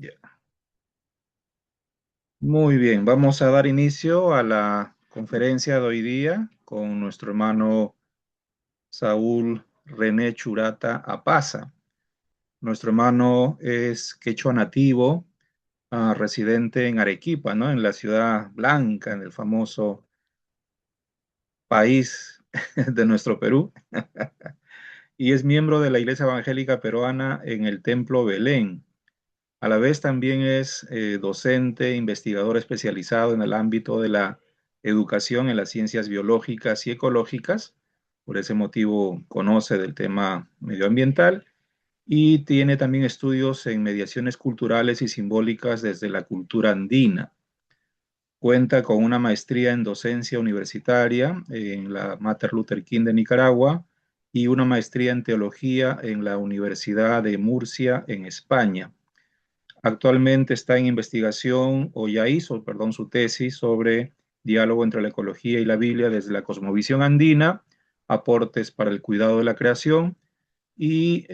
Ya. Muy bien, vamos a dar inicio a la conferencia de hoy día con nuestro hermano Saúl René Churata Apaza. Nuestro hermano es quechua nativo, residente en Arequipa, ¿no? En la ciudad blanca, en el famoso país de nuestro Perú, y es miembro de la Iglesia Evangélica Peruana en el Templo Belén. A la vez también es docente, investigador especializado en el ámbito de la educación en las ciencias biológicas y ecológicas. Por ese motivo conoce del tema medioambiental y tiene también estudios en mediaciones culturales y simbólicas desde la cultura andina. Cuenta con una maestría en docencia universitaria en la Mater Luther King de Nicaragua y una maestría en teología en la Universidad de Murcia en España. Actualmente está en investigación, o ya hizo, perdón, su tesis sobre diálogo entre la ecología y la Biblia desde la cosmovisión andina, aportes para el cuidado de la creación y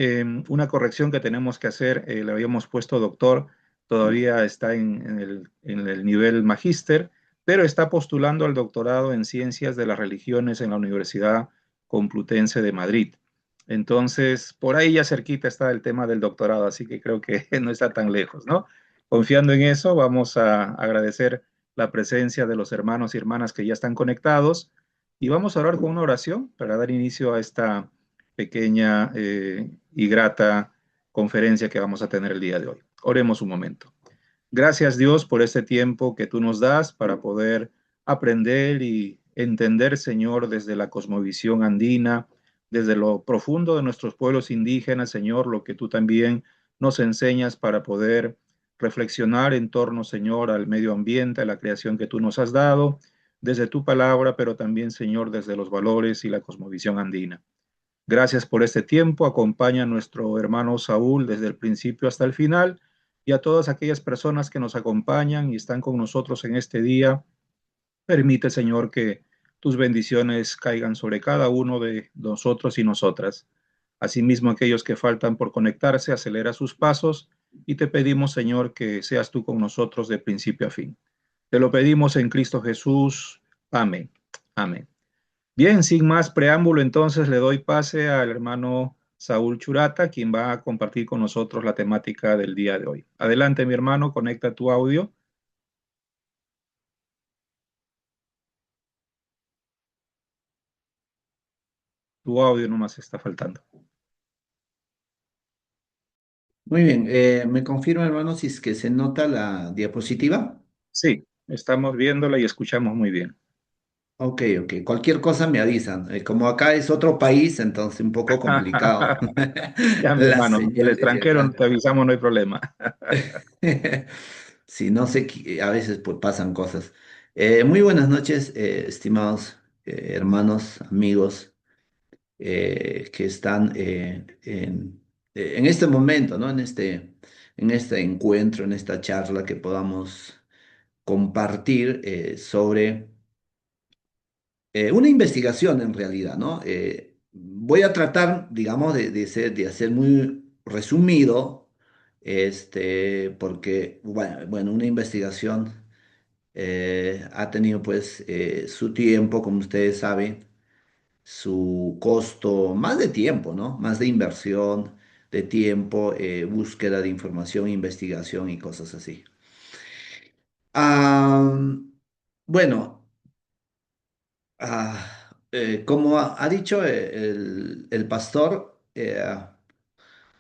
una corrección que tenemos que hacer, le habíamos puesto doctor, todavía está en el nivel magíster, pero está postulando al doctorado en ciencias de las religiones en la Universidad Complutense de Madrid. Entonces, por ahí ya cerquita está el tema del doctorado, así que creo que no está tan lejos, ¿no? Confiando en eso, vamos a agradecer la presencia de los hermanos y hermanas que ya están conectados y vamos a orar con una oración para dar inicio a esta pequeña y grata conferencia que vamos a tener el día de hoy. Oremos un momento. Gracias Dios por este tiempo que tú nos das para poder aprender y entender, Señor, desde la cosmovisión andina, desde lo profundo de nuestros pueblos indígenas, Señor, lo que tú también nos enseñas para poder reflexionar en torno, Señor, al medio ambiente, a la creación que tú nos has dado, desde tu palabra, pero también, Señor, desde los valores y la cosmovisión andina. Gracias por este tiempo. Acompaña a nuestro hermano Saúl desde el principio hasta el final y a todas aquellas personas que nos acompañan y están con nosotros en este día. Permite, Señor, que tus bendiciones caigan sobre cada uno de nosotros y nosotras. Asimismo, aquellos que faltan por conectarse, acelera sus pasos y te pedimos, Señor, que seas tú con nosotros de principio a fin. Te lo pedimos en Cristo Jesús. Amén. Amén. Bien, sin más preámbulo, entonces le doy pase al hermano Saúl Churata, quien va a compartir con nosotros la temática del día de hoy. Adelante, mi hermano, conecta tu audio. Tu audio nomás está faltando. Muy bien, ¿me confirma, hermano, si es que se nota la diapositiva? Sí, estamos viéndola y escuchamos muy bien. Ok, ok. Cualquier cosa me avisan. Como acá es otro país, entonces un poco complicado. Ya, mi Las hermano, del señales de extranjero acá. te avisamos, no hay problema. Si no sé, a veces pues, pasan cosas. Muy buenas noches, estimados hermanos, amigos que están en este momento, ¿no? En este encuentro, en esta charla que podamos compartir sobre una investigación en realidad, ¿no? Voy a tratar, digamos, de hacer muy resumido, porque, bueno, una investigación ha tenido pues su tiempo, como ustedes saben, su costo, más de tiempo, ¿no? Más de inversión, de tiempo, búsqueda de información, investigación y cosas así. Ah, bueno. Como ha dicho el pastor,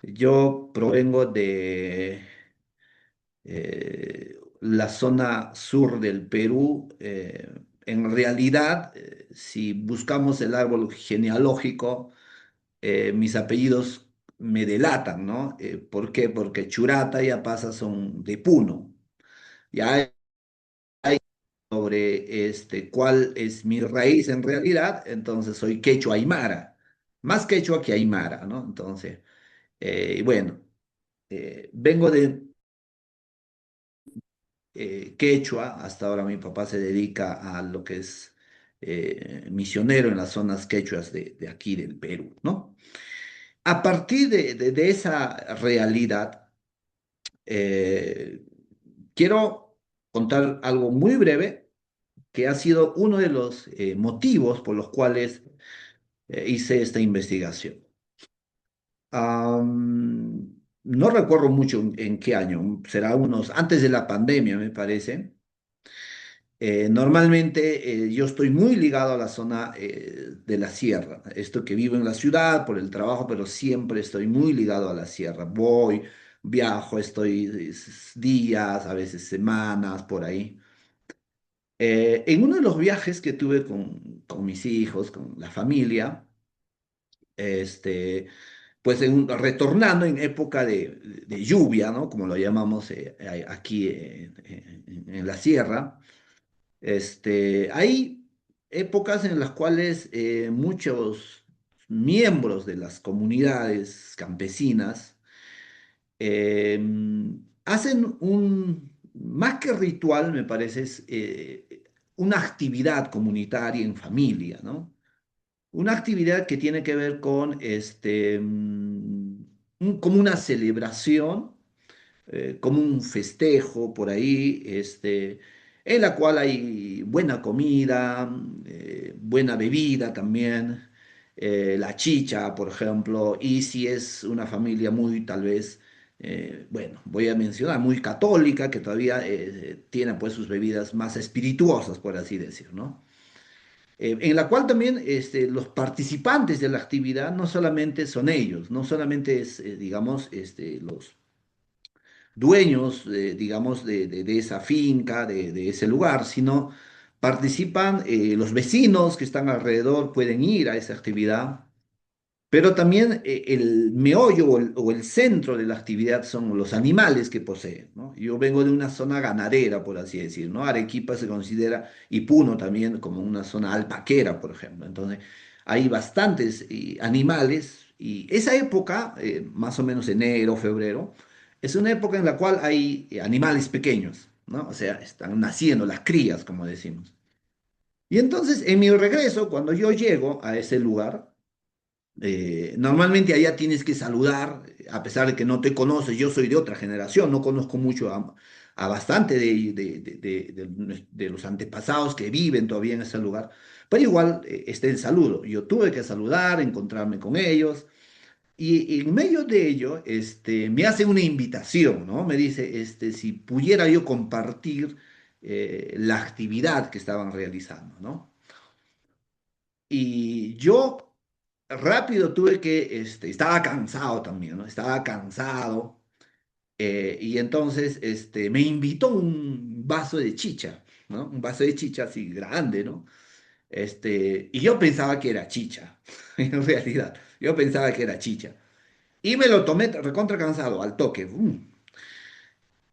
yo provengo de la zona sur del Perú. En realidad, si buscamos el árbol genealógico, mis apellidos me delatan, ¿no? ¿Por qué? Porque Churata y Apaza son de Puno. Ya sobre cuál es mi raíz en realidad, entonces soy quechua aymara, más quechua que aymara, ¿no? Entonces, bueno, vengo de quechua, hasta ahora mi papá se dedica a lo que es misionero en las zonas quechuas de aquí del Perú, ¿no? A partir de esa realidad, Eh, Quiero contar algo muy breve que ha sido uno de los motivos por los cuales hice esta investigación. No recuerdo mucho en qué año, será unos antes de la pandemia, me parece. Normalmente yo estoy muy ligado a la zona de la sierra. Esto que vivo en la ciudad por el trabajo, pero siempre estoy muy ligado a la sierra. Voy, viajo, estoy días, a veces semanas por ahí. En uno de los viajes que tuve con mis hijos, con la familia, este, pues retornando en época de lluvia, ¿no? Como lo llamamos aquí en la sierra. Hay épocas en las cuales muchos miembros de las comunidades campesinas eh, hacen más que ritual, me parece, es una actividad comunitaria en familia, ¿no? Una actividad que tiene que ver con como una celebración como un festejo por ahí, en la cual hay buena comida, buena bebida también, la chicha, por ejemplo, y si es una familia muy, tal vez, bueno, voy a mencionar, muy católica, que todavía tiene pues sus bebidas más espirituosas, por así decir, ¿no? En la cual también los participantes de la actividad no solamente son ellos, no solamente es, digamos, los dueños, digamos, de esa finca, de ese lugar, sino participan los vecinos que están alrededor, pueden ir a esa actividad, pero también el meollo o el centro de la actividad son los animales que poseen, ¿no? Yo vengo de una zona ganadera, por así decir, ¿no? Arequipa se considera, y Puno también, como una zona alpaquera, por ejemplo. Entonces, hay bastantes animales, y esa época, más o menos enero, febrero, es una época en la cual hay animales pequeños, ¿no? O sea, están naciendo las crías, como decimos. Y entonces, en mi regreso, cuando yo llego a ese lugar, normalmente allá tienes que saludar, a pesar de que no te conoces. Yo soy de otra generación, no conozco mucho a bastante de los antepasados que viven todavía en ese lugar, pero igual está el saludo. Yo tuve que saludar, encontrarme con ellos, y en medio de ello me hace una invitación, ¿no? Me dice si pudiera yo compartir la actividad que estaban realizando, ¿no? Y yo rápido tuve que, estaba cansado también, ¿no? Estaba cansado. Y entonces, me invitó un vaso de chicha, ¿no? Un vaso de chicha así grande, ¿no? Y yo pensaba que era chicha, en realidad. Yo pensaba que era chicha. Y me lo tomé recontra cansado, al toque. ¡Bum!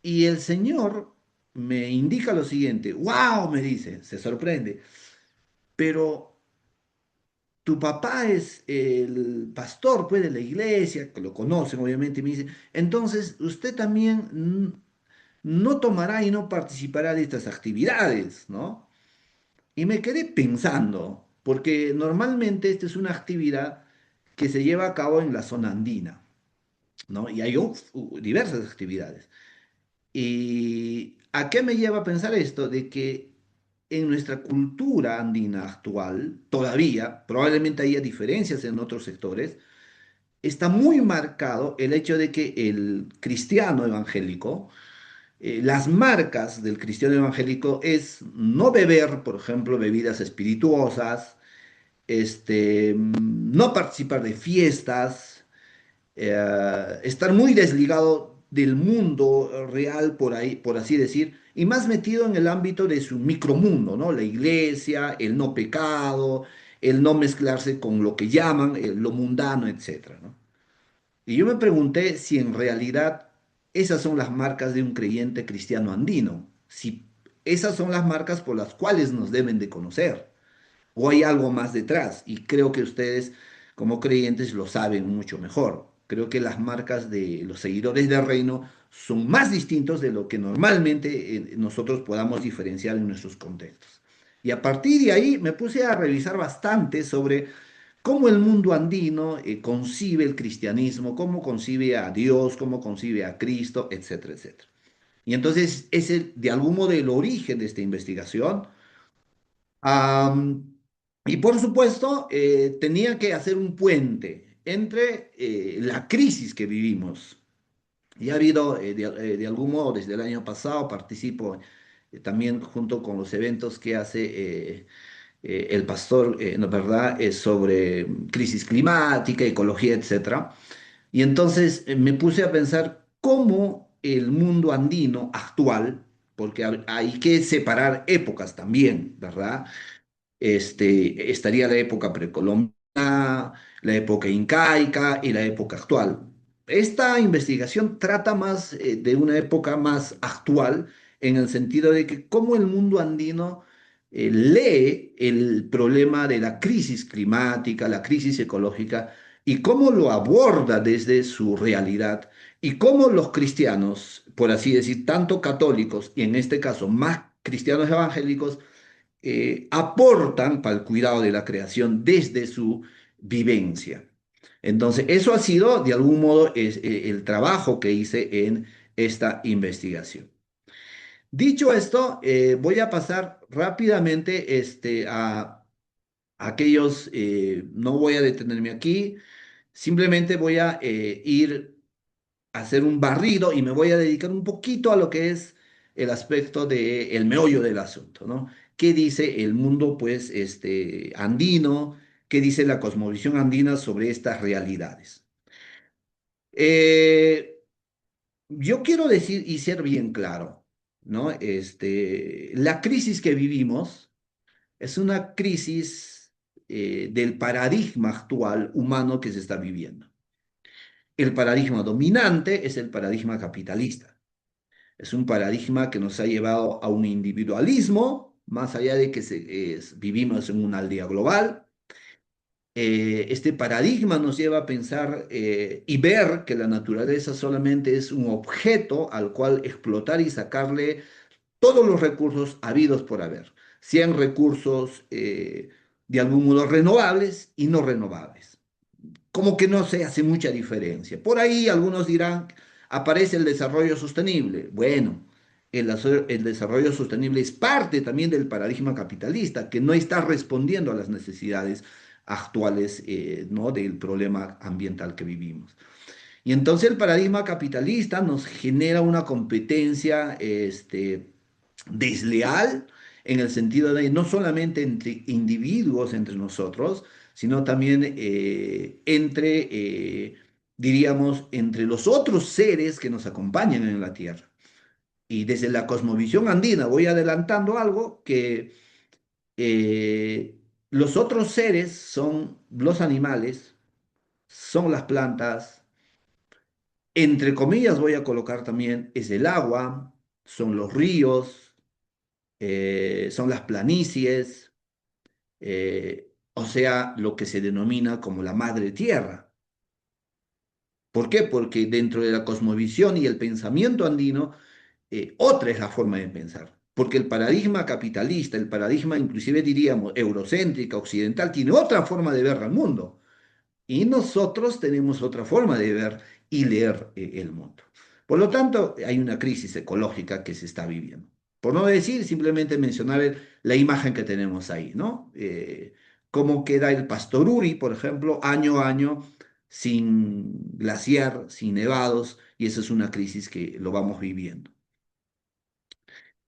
Y el señor me indica lo siguiente. ¡Wow! Me dice, se sorprende. Pero tu papá es el pastor, pues, de la iglesia, que lo conocen, obviamente, y me dice, entonces usted también no tomará y no participará de estas actividades, ¿no? Y me quedé pensando, porque normalmente esta es una actividad que se lleva a cabo en la zona andina, ¿no? Y hay diversas actividades. ¿Y a qué me lleva a pensar esto? De que en nuestra cultura andina actual, todavía, probablemente haya diferencias en otros sectores, está muy marcado el hecho de que el cristiano evangélico, las marcas del cristiano evangélico es no beber, por ejemplo, bebidas espirituosas, no participar de fiestas, estar muy desligado del mundo real, por ahí, por así decir, y más metido en el ámbito de su micromundo, ¿no? La iglesia, el no pecado, el no mezclarse con lo que llaman lo mundano, etcétera, ¿no? Y yo me pregunté si en realidad esas son las marcas de un creyente cristiano andino, si esas son las marcas por las cuales nos deben de conocer, o hay algo más detrás. Y creo que ustedes, como creyentes, lo saben mucho mejor. Creo que las marcas de los seguidores del reino son más distintos de lo que normalmente nosotros podamos diferenciar en nuestros contextos. Y a partir de ahí me puse a revisar bastante sobre cómo el mundo andino concibe el cristianismo, cómo concibe a Dios, cómo concibe a Cristo, etcétera, etcétera. Y entonces es de algún modo el origen de esta investigación. Am, y por supuesto, tenía que hacer un puente entre la crisis que vivimos. Y ha habido, de algún modo, desde el año pasado, participo también junto con los eventos que hace el pastor, ¿no es verdad?, sobre crisis climática, ecología, etcétera. Y entonces me puse a pensar cómo el mundo andino actual, porque hay que separar épocas también, ¿verdad? Estaría la época precolombina, la época incaica y la época actual. Esta investigación trata más de una época más actual, en el sentido de que cómo el mundo andino lee el problema de la crisis climática, la crisis ecológica, y cómo lo aborda desde su realidad, y cómo los cristianos, por así decir, tanto católicos y en este caso más cristianos evangélicos, aportan para el cuidado de la creación desde su vivencia. Entonces, eso ha sido, de algún modo, el trabajo que hice en esta investigación. Dicho esto, voy a pasar rápidamente a aquellos, no voy a detenerme aquí, simplemente voy a ir hacer un barrido y me voy a dedicar un poquito a lo que es el aspecto del meollo del asunto, ¿no? ¿Qué dice el mundo, pues, andino? ¿Qué dice la cosmovisión andina sobre estas realidades? Eh, yo quiero decir y ser bien claro, ¿no? La crisis que vivimos es una crisis del paradigma actual humano que se está viviendo. El paradigma dominante es el paradigma capitalista. Es un paradigma que nos ha llevado a un individualismo, más allá de que vivimos en una aldea global. Este paradigma nos lleva a pensar y ver que la naturaleza solamente es un objeto al cual explotar y sacarle todos los recursos habidos por haber, sean recursos de algún modo renovables y no renovables, como que no se hace mucha diferencia. Por ahí algunos dirán, aparece el desarrollo sostenible. Bueno, el desarrollo sostenible es parte también del paradigma capitalista, que no está respondiendo a las necesidades actuales, ¿no?, del problema ambiental que vivimos. Y entonces el paradigma capitalista nos genera una competencia desleal, en el sentido de no solamente entre individuos, entre nosotros, sino también diríamos, entre los otros seres que nos acompañan en la Tierra. Y desde la cosmovisión andina voy adelantando algo que los otros seres son los animales, son las plantas, entre comillas voy a colocar también es el agua, son los ríos, son las planicies, o sea, lo que se denomina como la madre tierra. ¿Por qué? Porque dentro de la cosmovisión y el pensamiento andino, otra es la forma de pensar. Porque el paradigma capitalista, el paradigma inclusive diríamos eurocéntrica, occidental, tiene otra forma de ver al mundo. Y nosotros tenemos otra forma de ver y leer el mundo. Por lo tanto, hay una crisis ecológica que se está viviendo. Por no decir, simplemente mencionar la imagen que tenemos ahí, ¿no? Cómo queda el Pastoruri, por ejemplo, año a año, sin glaciar, sin nevados, y eso es una crisis que lo vamos viviendo.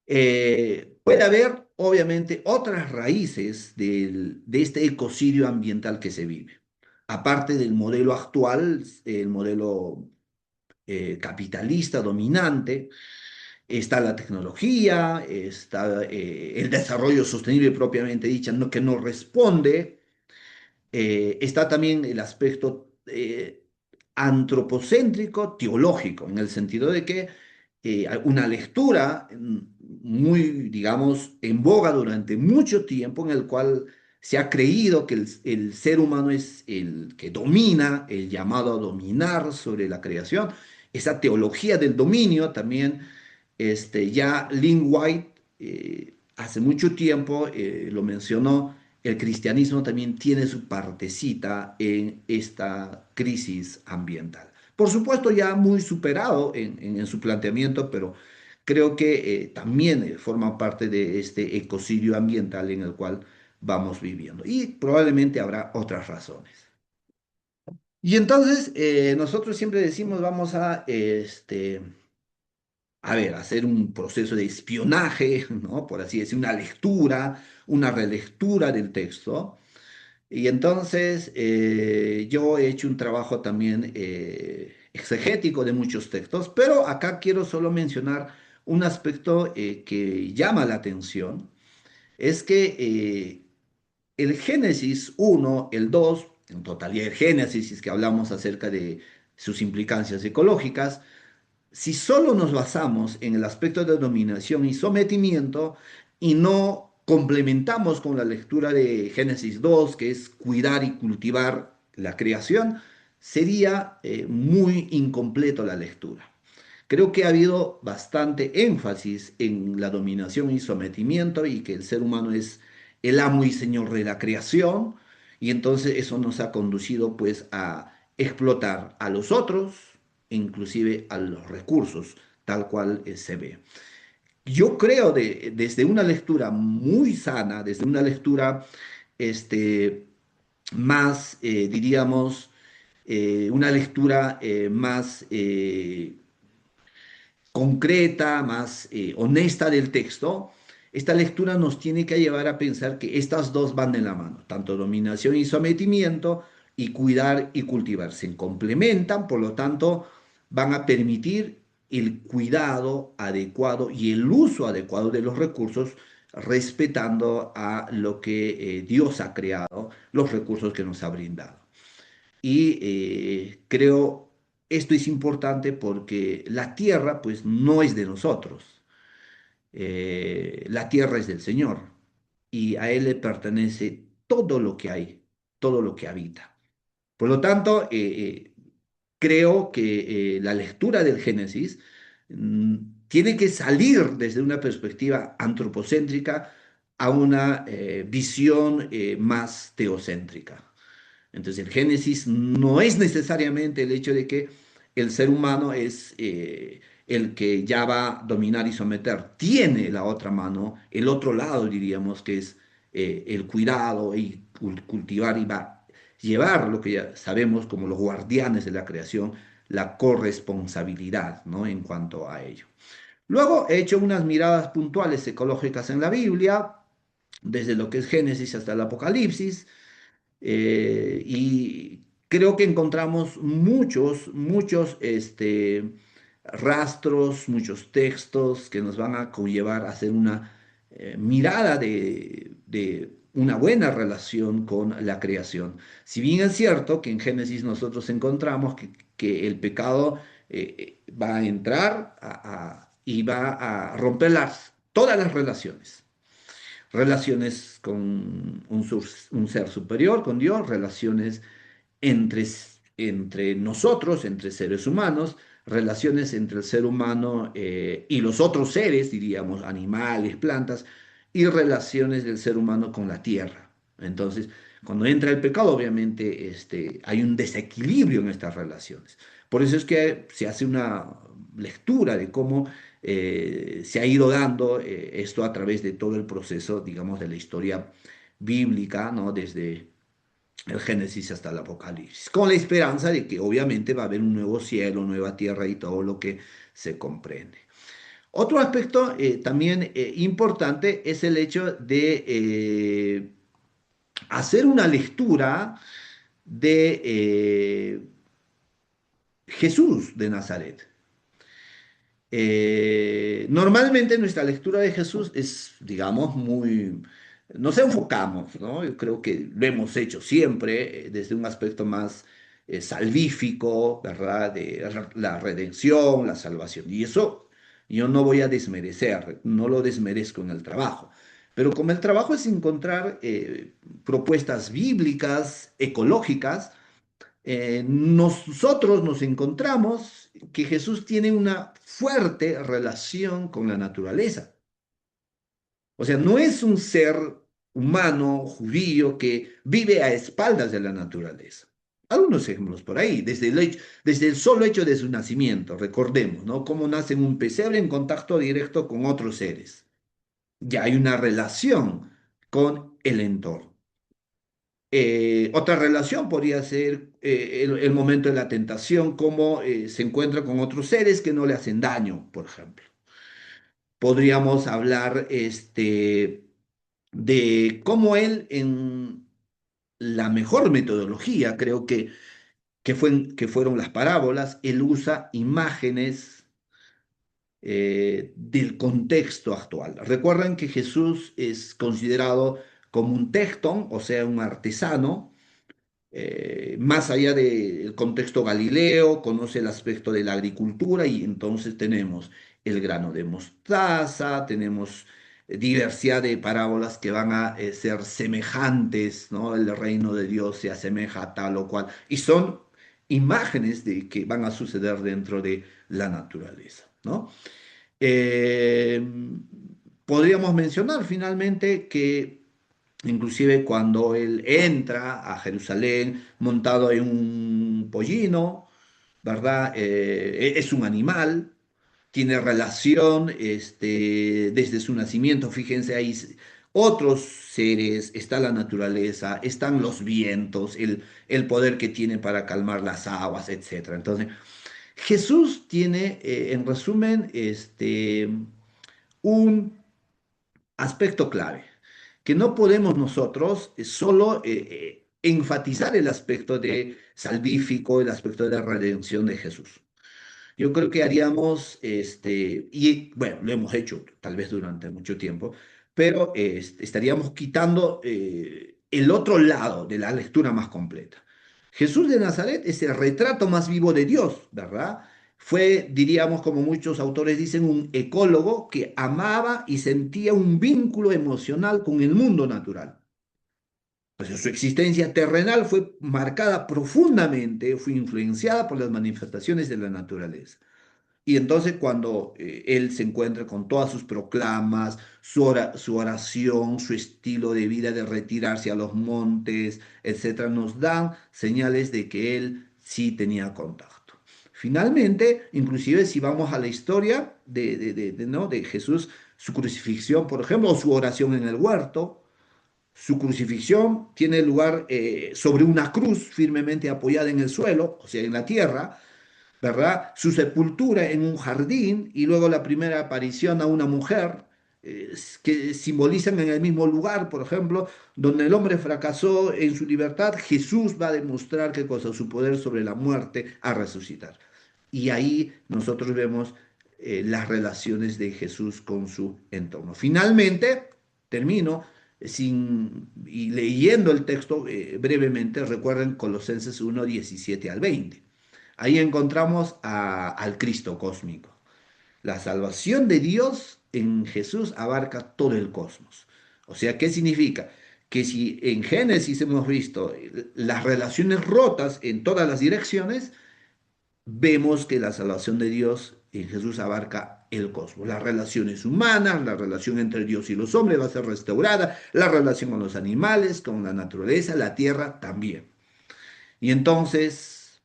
Puede haber, obviamente, otras raíces de este ecocidio ambiental que se vive. Aparte del modelo actual, el modelo capitalista dominante, está la tecnología, está el desarrollo sostenible propiamente dicha, que no responde. Está también el aspecto antropocéntrico teológico, en el sentido de que una lectura muy, digamos, en boga durante mucho tiempo, en el cual se ha creído que el ser humano es el que domina, el llamado a dominar sobre la creación. Esa teología del dominio también, ya Lynn White hace mucho tiempo lo mencionó el cristianismo también tiene su partecita en esta crisis ambiental. Por supuesto, ya muy superado en su planteamiento, pero creo que también forma parte de este ecocidio ambiental en el cual vamos viviendo. Y probablemente habrá otras razones. Y entonces nosotros siempre decimos, vamos a ver, hacer un proceso de espionaje, ¿no? Por así decir, una lectura, una relectura del texto. Y entonces yo he hecho un trabajo también exegético de muchos textos, pero acá quiero solo mencionar un aspecto que llama la atención, es que el Génesis uno, el 2, en totalidad el Génesis, si es que hablamos acerca de sus implicancias ecológicas, si solo nos basamos en el aspecto de dominación y sometimiento y no complementamos con la lectura de Génesis 2, que es cuidar y cultivar la creación, sería muy incompleto la lectura. Creo que ha habido bastante énfasis en la dominación y sometimiento y que el ser humano es el amo y señor de la creación y entonces eso nos ha conducido pues a explotar a los otros, inclusive a los recursos, tal cual se ve. Yo creo desde una lectura muy sana, desde una lectura este, más, diríamos, una lectura más concreta, más honesta del texto, esta lectura nos tiene que llevar a pensar que estas dos van de la mano, tanto dominación y sometimiento y cuidar y cultivar. Se complementan, por lo tanto, van a permitir el cuidado adecuado y el uso adecuado de los recursos, respetando a lo que Dios ha creado, los recursos que nos ha brindado. Y creo esto es importante porque la tierra pues no es de nosotros. La tierra es del Señor y a Él le pertenece todo lo que hay, todo lo que habita. Por lo tanto, creo que la lectura del Génesis tiene que salir desde una perspectiva antropocéntrica a una visión más teocéntrica. Entonces el Génesis no es necesariamente el hecho de que el ser humano es el que ya va a dominar y someter. Tiene la otra mano, el otro lado diríamos que es el cuidado y cultivar y va a llevar lo que ya sabemos como los guardianes de la creación, la corresponsabilidad, ¿no? En cuanto a ello. Luego he hecho unas miradas puntuales ecológicas en la Biblia, desde lo que es Génesis hasta el Apocalipsis. Y creo que encontramos muchos rastros, muchos textos que nos van a conllevar a hacer una mirada de una buena relación con la creación. Si bien es cierto que en Génesis nosotros encontramos que el pecado va a entrar y va a romper todas las relaciones, relaciones con un ser superior, con Dios, relaciones entre, entre nosotros, entre seres humanos, relaciones entre el ser humano y los otros seres, diríamos, animales, plantas, y relaciones del ser humano con la tierra. Entonces, cuando entra el pecado, obviamente, hay un desequilibrio en estas relaciones. Por eso es que se hace una lectura de cómo se ha ido dando esto a través de todo el proceso, digamos, de la historia bíblica, ¿no? Desde el Génesis hasta el Apocalipsis, con la esperanza de que obviamente va a haber un nuevo cielo, nueva tierra y todo lo que se comprende. Otro aspecto también importante es el hecho de hacer una lectura de Jesús de Nazaret. Normalmente nuestra lectura de Jesús es, digamos, muy, nos enfocamos, ¿no? Yo creo que lo hemos hecho siempre desde un aspecto más salvífico, ¿verdad? De la redención, la salvación. Y eso yo no voy a desmerecer, no lo desmerezco en el trabajo. Pero como el trabajo es encontrar propuestas bíblicas, ecológicas, nosotros nos encontramos que Jesús tiene una fuerte relación con la naturaleza. O sea, no es un ser humano, judío, que vive a espaldas de la naturaleza. Algunos ejemplos por ahí, desde el solo hecho de su nacimiento, recordemos, ¿no? Cómo nace en un pesebre en contacto directo con otros seres. Ya hay una relación con el entorno. Otra relación podría ser el momento de la tentación, cómo se encuentra con otros seres que no le hacen daño, por ejemplo. Podríamos hablar de cómo él, en la mejor metodología, creo que fueron las parábolas, él usa imágenes del contexto actual. Recuerden que Jesús es considerado como un tecton, o sea, un artesano, más allá del contexto galileo, conoce el aspecto de la agricultura y entonces tenemos el grano de mostaza, tenemos diversidad de parábolas que van a ser semejantes, ¿no? El reino de Dios se asemeja a tal o cual, y son imágenes de que van a suceder dentro de la naturaleza, ¿no? Eh, Podríamos mencionar finalmente que inclusive cuando él entra a Jerusalén montado en un pollino, ¿verdad? Es un animal, tiene relación desde su nacimiento, fíjense ahí, otros seres, está la naturaleza, están los vientos, el poder que tiene para calmar las aguas, etcétera. Entonces, Jesús tiene, en resumen, un aspecto clave, que no podemos nosotros solo enfatizar el aspecto de salvífico, el aspecto de la redención de Jesús. Yo creo que haríamos, y bueno, lo hemos hecho tal vez durante mucho tiempo, pero estaríamos quitando el otro lado de la lectura más completa. Jesús de Nazaret es el retrato más vivo de Dios, ¿verdad? Fue, diríamos, como muchos autores dicen, un ecólogo que amaba y sentía un vínculo emocional con el mundo natural. Pues su existencia terrenal fue marcada profundamente, fue influenciada por las manifestaciones de la naturaleza. Y entonces cuando él se encuentra con todas sus proclamas, su oración, su estilo de vida de retirarse a los montes, etcétera, nos dan señales de que él sí tenía contacto. Finalmente, inclusive si vamos a la historia ¿no? de Jesús, su crucifixión, por ejemplo, o su oración en el huerto, su crucifixión tiene lugar sobre una cruz firmemente apoyada en el suelo, o sea, en la tierra, ¿verdad? Su sepultura en un jardín y luego la primera aparición a una mujer, que simbolizan en el mismo lugar, por ejemplo, donde el hombre fracasó en su libertad, Jesús va a demostrar qué cosa, su poder sobre la muerte a resucitar. Y ahí nosotros vemos las relaciones de Jesús con su entorno. Finalmente, termino y leyendo el texto brevemente, recuerden Colosenses 1, 17 al 20. Ahí encontramos al Cristo cósmico. La salvación de Dios en Jesús abarca todo el cosmos. O sea, ¿qué significa? Que si en Génesis hemos visto las relaciones rotas en todas las direcciones, vemos que la salvación de Dios en Jesús abarca el cosmos. Las relaciones humanas, la relación entre Dios y los hombres va a ser restaurada, la relación con los animales, con la naturaleza, la tierra también. Y entonces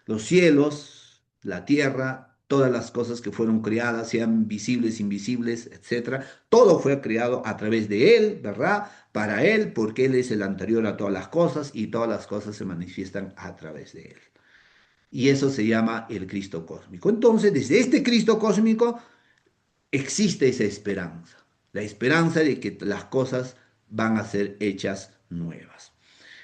los cielos, la tierra, todas las cosas que fueron creadas, sean visibles, invisibles, etcétera, todo fue creado a través de Él, ¿verdad? Para Él, porque Él es el anterior a todas las cosas y todas las cosas se manifiestan a través de Él. Y eso se llama el Cristo cósmico. Entonces, desde este Cristo cósmico existe esa esperanza, la esperanza de que las cosas van a ser hechas nuevas.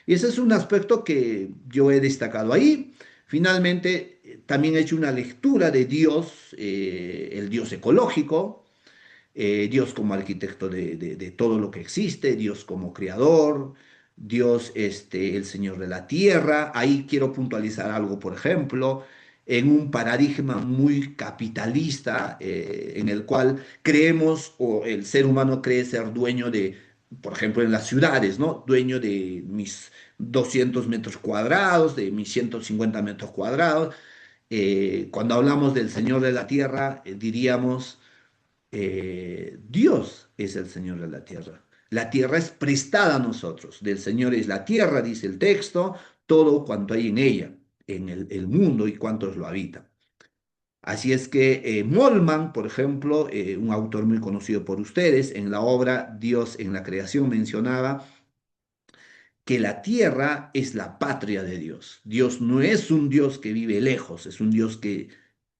Y ese es un aspecto que yo he destacado ahí. Finalmente, también he hecho una lectura de Dios, el Dios ecológico, Dios como arquitecto de todo lo que existe, Dios como creador, Dios el Señor de la tierra. Ahí quiero puntualizar algo, por ejemplo, en un paradigma muy capitalista en el cual creemos o el ser humano cree ser dueño de, por ejemplo, en las ciudades, ¿no? Dueño de mis 200 metros cuadrados, de mis 150 metros cuadrados. Cuando hablamos del Señor de la tierra, diríamos Dios es el Señor de la tierra. La tierra es prestada a nosotros. Del Señor es la tierra, dice el texto, todo cuanto hay en ella, en el mundo y cuantos lo habitan. Así es que Molman, por ejemplo, un autor muy conocido por ustedes, en la obra Dios en la creación mencionaba que la tierra es la patria de Dios. Dios no es un Dios que vive lejos, es un Dios que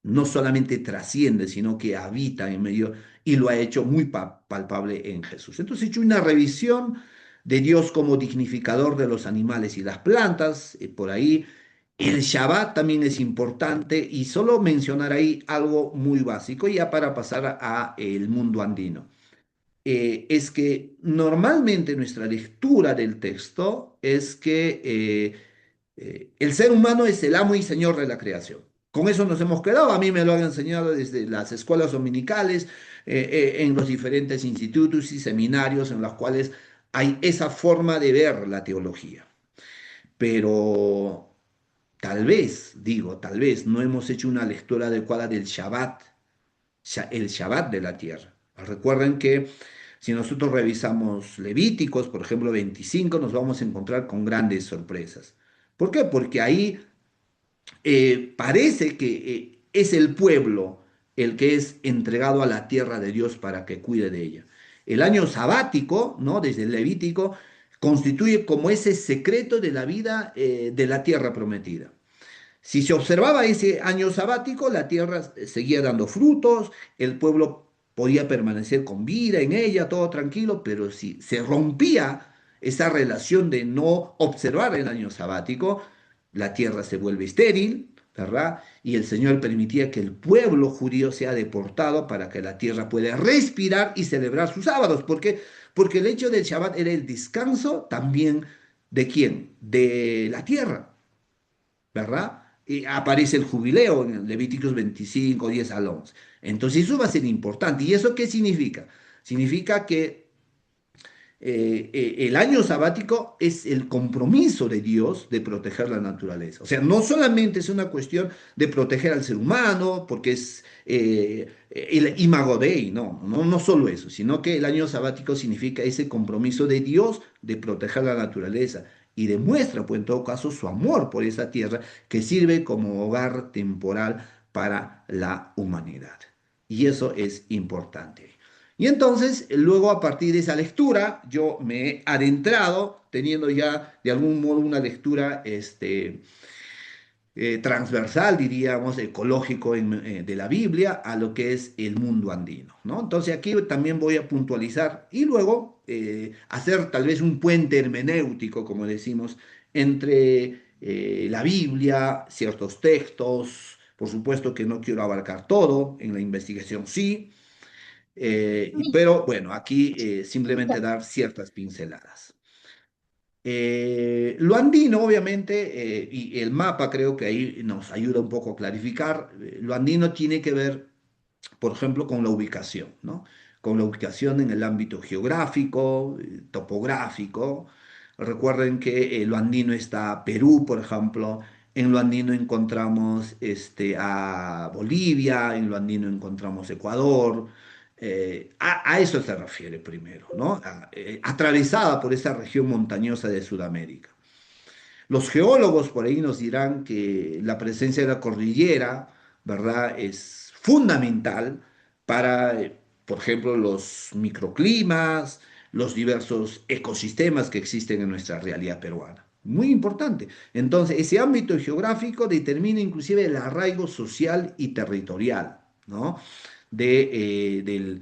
no solamente trasciende, sino que habita en medio y lo ha hecho muy palpable en Jesús. Entonces he hecho una revisión de Dios como dignificador de los animales y las plantas, por ahí. El Shabbat también es importante y solo mencionar ahí algo muy básico ya para pasar a el mundo andino. Es que normalmente nuestra lectura del texto es que el ser humano es el amo y señor de la creación. Con eso nos hemos quedado. A mí me lo han enseñado desde las escuelas dominicales, en los diferentes institutos y seminarios en los cuales hay esa forma de ver la teología. Pero tal vez, digo, tal vez no hemos hecho una lectura adecuada del Shabbat, el Shabbat de la tierra. Recuerden que si nosotros revisamos Levíticos, por ejemplo 25, nos vamos a encontrar con grandes sorpresas. ¿Por qué? Porque ahí parece que es el pueblo el que es entregado a la tierra de Dios para que cuide de ella. El año sabático, ¿no? Desde el Levítico, constituye como ese secreto de la vida de la tierra prometida. Si se observaba ese año sabático, la tierra seguía dando frutos, el pueblo podía permanecer con vida en ella, todo tranquilo, pero si se rompía esa relación de no observar el año sabático, la tierra se vuelve estéril, ¿verdad? Y el Señor permitía que el pueblo judío sea deportado para que la tierra pueda respirar y celebrar sus sábados. ¿Por qué? Porque el hecho del Shabbat era el descanso también de quién? De la tierra. ¿Verdad? Y aparece el jubileo en Levíticos 25, 10 al 11. Entonces eso va a ser importante. ¿Y eso qué significa? Significa que el año sabático es el compromiso de Dios de proteger la naturaleza. O sea, no solamente es una cuestión de proteger al ser humano, porque es el imago Dei, no solo eso, sino que el año sabático significa ese compromiso de Dios de proteger la naturaleza y demuestra, pues en todo caso, su amor por esa tierra que sirve como hogar temporal para la humanidad. Y eso es importante. Y entonces, luego a partir de esa lectura, yo me he adentrado, teniendo ya de algún modo una lectura transversal, diríamos, ecológico de la Biblia a lo que es el mundo andino, ¿no? Entonces aquí también voy a puntualizar y luego hacer tal vez un puente hermenéutico, como decimos, entre la Biblia, ciertos textos, por supuesto que no quiero abarcar todo, en la investigación sí, pero bueno, aquí simplemente dar ciertas pinceladas. Lo andino, obviamente, y el mapa creo que ahí nos ayuda un poco a clarificar, lo andino tiene que ver, por ejemplo, con la ubicación, ¿no? Con la ubicación en el ámbito geográfico, topográfico. Recuerden que lo andino está Perú, por ejemplo, en lo andino encontramos a Bolivia, en lo andino encontramos Ecuador. A eso se refiere primero, ¿no? Atravesada por esa región montañosa de Sudamérica. Los geólogos por ahí nos dirán que la presencia de la cordillera, ¿verdad?, es fundamental para, por ejemplo, los microclimas, los diversos ecosistemas que existen en nuestra realidad peruana. Muy importante. Entonces, ese ámbito geográfico determina inclusive el arraigo social y territorial, ¿no? Del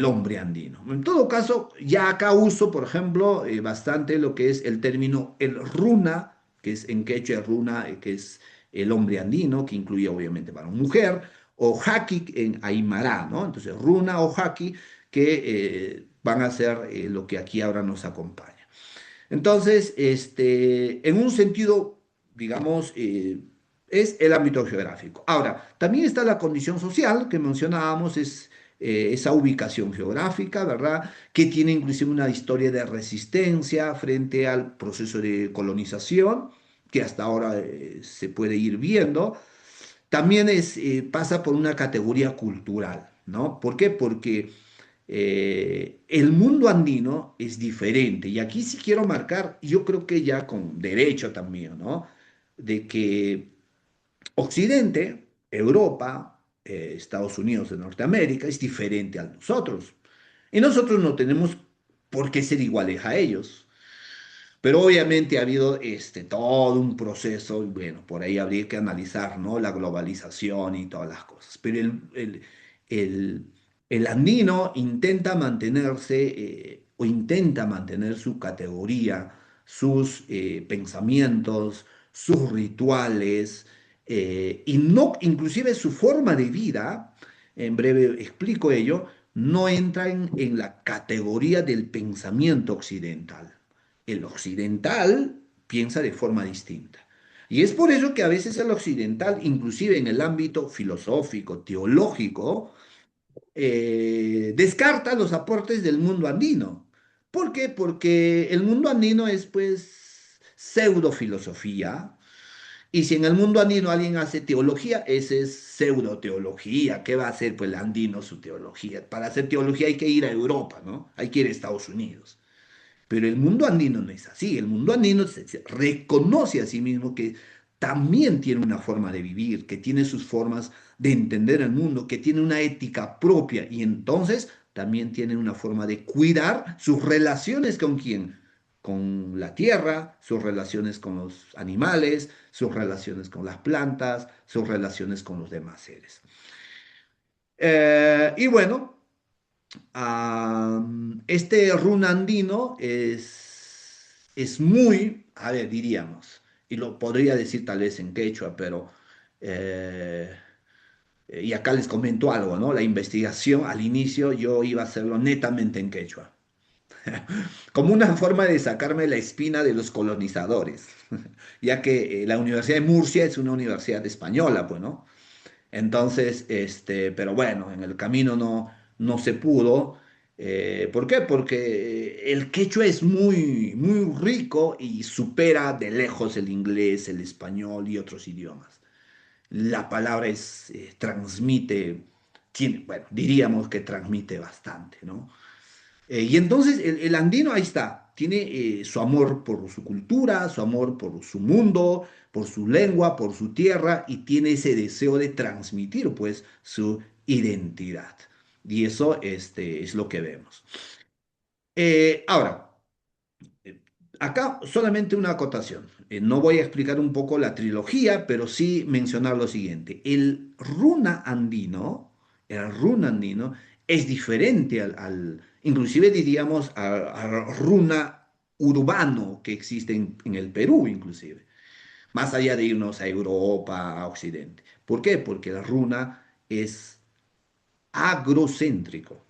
hombre andino. En todo caso, ya acá uso, por ejemplo, bastante lo que es el término el runa, que es en quechua runa, que es el hombre andino, que incluye obviamente varón mujer, o haki en aymara, ¿no? Entonces, runa o haki que van a ser lo que aquí ahora nos acompaña. Entonces, en un sentido, digamos, es el ámbito geográfico. Ahora, también está la condición social que mencionábamos, es esa ubicación geográfica, ¿verdad? Que tiene inclusive una historia de resistencia frente al proceso de colonización, que hasta ahora se puede ir viendo. También pasa por una categoría cultural, ¿no? ¿Por qué? Porque el mundo andino es diferente. Y aquí sí quiero marcar, yo creo que ya con derecho también, ¿no? De que Occidente, Europa, Estados Unidos de Norteamérica, es diferente a nosotros. Y nosotros no tenemos por qué ser iguales a ellos. Pero obviamente ha habido todo un proceso, y bueno, por ahí habría que analizar, ¿no? La globalización y todas las cosas. Pero el- el andino intenta mantenerse o intenta mantener su categoría, sus pensamientos, sus rituales y no, inclusive su forma de vida, en breve explico ello, no entra en la categoría del pensamiento occidental. El occidental piensa de forma distinta. Y es por eso que a veces el occidental, inclusive en el ámbito filosófico, teológico, descarta los aportes del mundo andino. ¿Por qué? Porque el mundo andino es pues pseudo filosofía. Y si en el mundo andino alguien hace teología, ese es pseudo teología. ¿Qué va a hacer pues el andino su teología? Para hacer teología hay que ir a Europa, ¿no? Hay que ir a Estados Unidos. Pero el mundo andino no es así. El mundo andino se reconoce a sí mismo que también tiene una forma de vivir, que tiene sus formas de entender el mundo, que tiene una ética propia y entonces también tiene una forma de cuidar sus relaciones con quién, con la tierra, sus relaciones con los animales, sus relaciones con las plantas, sus relaciones con los demás seres. Y bueno. Este run andino es muy, a ver, diríamos, y lo podría decir tal vez en quechua, pero, eh, y acá les comento algo, ¿no? La investigación al inicio yo iba a hacerlo netamente en quechua, como una forma de sacarme la espina de los colonizadores, ya que la Universidad de Murcia es una universidad española, pues, ¿no? Entonces, pero bueno, en el camino no se pudo. ¿Por qué? Porque el quechua es muy, muy rico y supera de lejos el inglés, el español y otros idiomas. La palabra transmite, tiene, bueno, diríamos que transmite bastante, ¿no? Y entonces el andino ahí está, tiene su amor por su cultura, su amor por su mundo, por su lengua, por su tierra y tiene ese deseo de transmitir pues su identidad. Y eso es lo que vemos. Ahora, eh, acá solamente una acotación. No voy a explicar un poco la trilogía, pero sí mencionar lo siguiente. El runa andino es diferente inclusive diríamos, al runa urbano que existe en el Perú, inclusive, más allá de irnos a Europa, a Occidente. ¿Por qué? Porque el runa es agrocéntrico.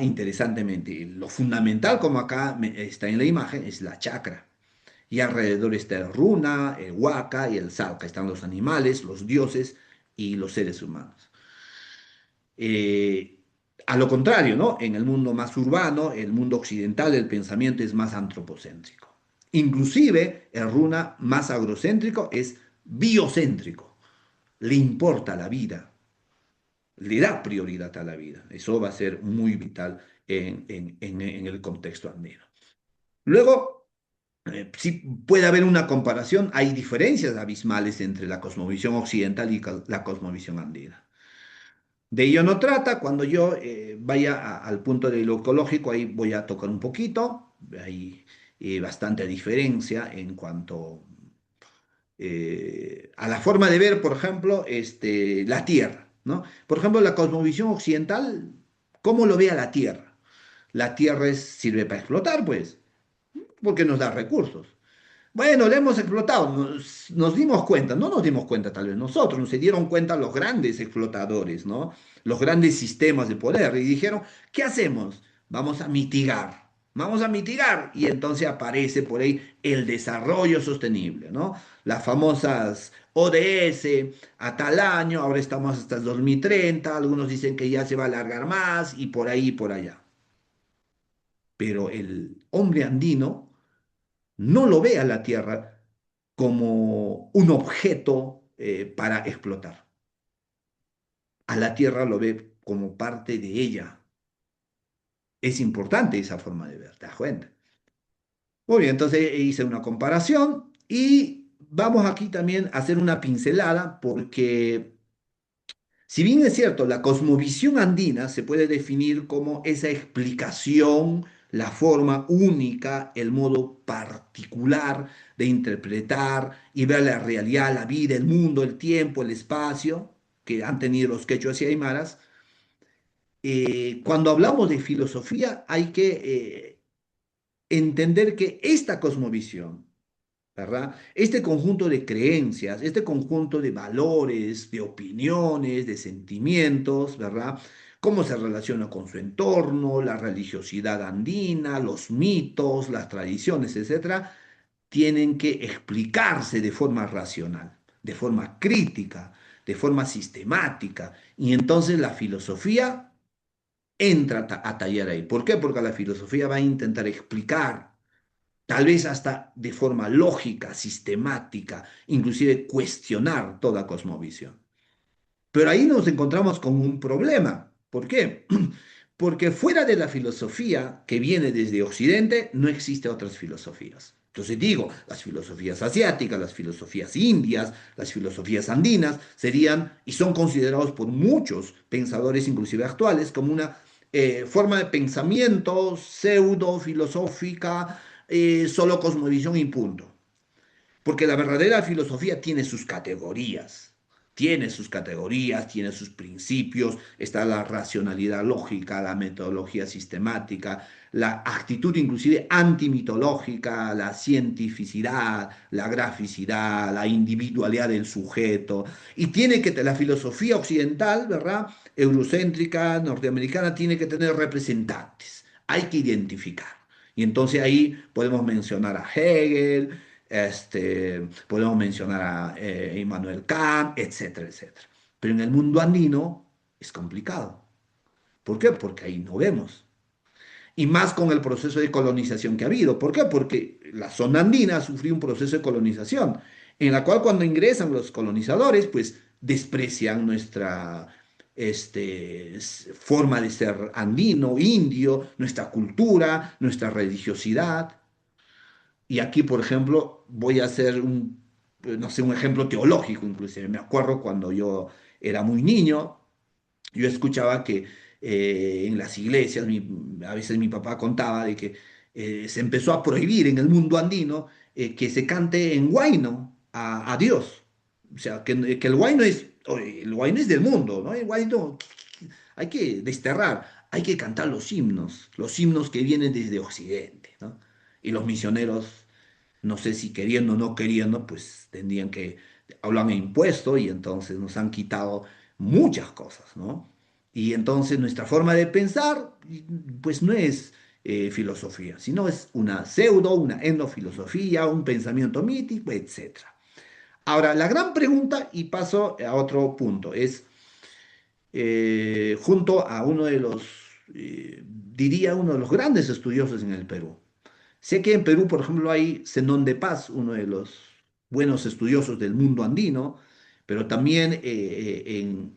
Interesantemente, lo fundamental, como acá está en la imagen, es la chakra. Y alrededor está el runa, el huaca y el salca. Están los animales, los dioses y los seres humanos. Eh, a lo contrario, ¿no? En el mundo más urbano, el mundo occidental, el pensamiento es más antropocéntrico. Inclusive el runa más agrocéntrico es biocéntrico. Le importa la vida, le da prioridad a la vida. Eso va a ser muy vital en el contexto andino. Luego, sí puede haber una comparación, hay diferencias abismales entre la cosmovisión occidental y la cosmovisión andina. De ello no trata, cuando yo vaya al punto de lo ecológico, ahí voy a tocar un poquito, hay bastante diferencia en cuanto a la forma de ver, por ejemplo, la Tierra, ¿no? Por ejemplo, la cosmovisión occidental, ¿cómo lo ve a la Tierra? La Tierra sirve para explotar, pues, porque nos da recursos. Bueno, le hemos explotado, nos dimos cuenta, no nos dimos cuenta tal vez nosotros, se dieron cuenta los grandes explotadores, ¿no? Los grandes sistemas de poder y dijeron, ¿qué hacemos? Vamos a mitigar y entonces aparece por ahí el desarrollo sostenible, ¿no? Las famosas ODS a tal año, ahora estamos hasta el 2030, algunos dicen que ya se va a alargar más y por ahí y por allá. Pero el hombre andino no lo ve a la Tierra como un objeto para explotar. A la Tierra lo ve como parte de ella. Es importante esa forma de ver, ¿te das cuenta? Muy bien, entonces hice una comparación y vamos aquí también a hacer una pincelada porque si bien es cierto, la cosmovisión andina se puede definir como esa explicación, la forma única, el modo particular de interpretar y ver la realidad, la vida, el mundo, el tiempo, el espacio que han tenido los quechuas y aymaras. Cuando hablamos de filosofía hay que entender que esta cosmovisión, ¿verdad? Este conjunto de creencias, este conjunto de valores, de opiniones, de sentimientos, ¿verdad? Cómo se relaciona con su entorno, la religiosidad andina, los mitos, las tradiciones, etcétera, tienen que explicarse de forma racional, de forma crítica, de forma sistemática. Y entonces la filosofía entra a tallar ahí. ¿Por qué? Porque la filosofía va a intentar explicar tal vez hasta de forma lógica, sistemática, inclusive cuestionar toda cosmovisión. Pero ahí nos encontramos con un problema. ¿Por qué? Porque fuera de la filosofía que viene desde Occidente, no existen otras filosofías. Entonces digo, las filosofías asiáticas, las filosofías indias, las filosofías andinas serían y son considerados por muchos pensadores, inclusive actuales, como una forma de pensamiento pseudo filosófica, solo cosmovisión y punto. Porque la verdadera filosofía tiene sus categorías, tiene sus principios, está la racionalidad lógica, la metodología sistemática, la actitud inclusive antimitológica, la cientificidad, la graficidad, la individualidad del sujeto. Y tiene que, la filosofía occidental, ¿verdad? Eurocéntrica, norteamericana, tiene que tener representantes. Hay que identificar. Y entonces ahí podemos mencionar a Hegel, podemos mencionar a Immanuel Kant, etcétera, etcétera. Pero en el mundo andino es complicado. ¿Por qué? Porque ahí no vemos. Y más con el proceso de colonización que ha habido. ¿Por qué? Porque la zona andina sufrió un proceso de colonización, en la cual cuando ingresan los colonizadores, pues desprecian nuestra forma de ser andino, indio, nuestra cultura, nuestra religiosidad. Y aquí, por ejemplo, voy a hacer un, no sé, un ejemplo teológico inclusive. Me acuerdo cuando yo era muy niño, yo escuchaba que en las iglesias, a veces mi papá contaba de que se empezó a prohibir en el mundo andino que se cante en huayno a Dios. O sea, que el huayno es del mundo, ¿no? El huayno hay que desterrar, hay que cantar los himnos que vienen desde Occidente, ¿no? Y los misioneros, no sé si queriendo o no queriendo, pues tendrían que, hablan impuesto y entonces nos han quitado muchas cosas, ¿no? Y entonces nuestra forma de pensar, pues no es filosofía, sino es una pseudo, una endofilosofía, un pensamiento mítico, etcétera. Ahora, la gran pregunta, y paso a otro punto, es junto a uno de los, diría, uno de los grandes estudiosos en el Perú. Sé que en Perú, por ejemplo, hay Zenón de Paz, uno de los buenos estudiosos del mundo andino, pero también en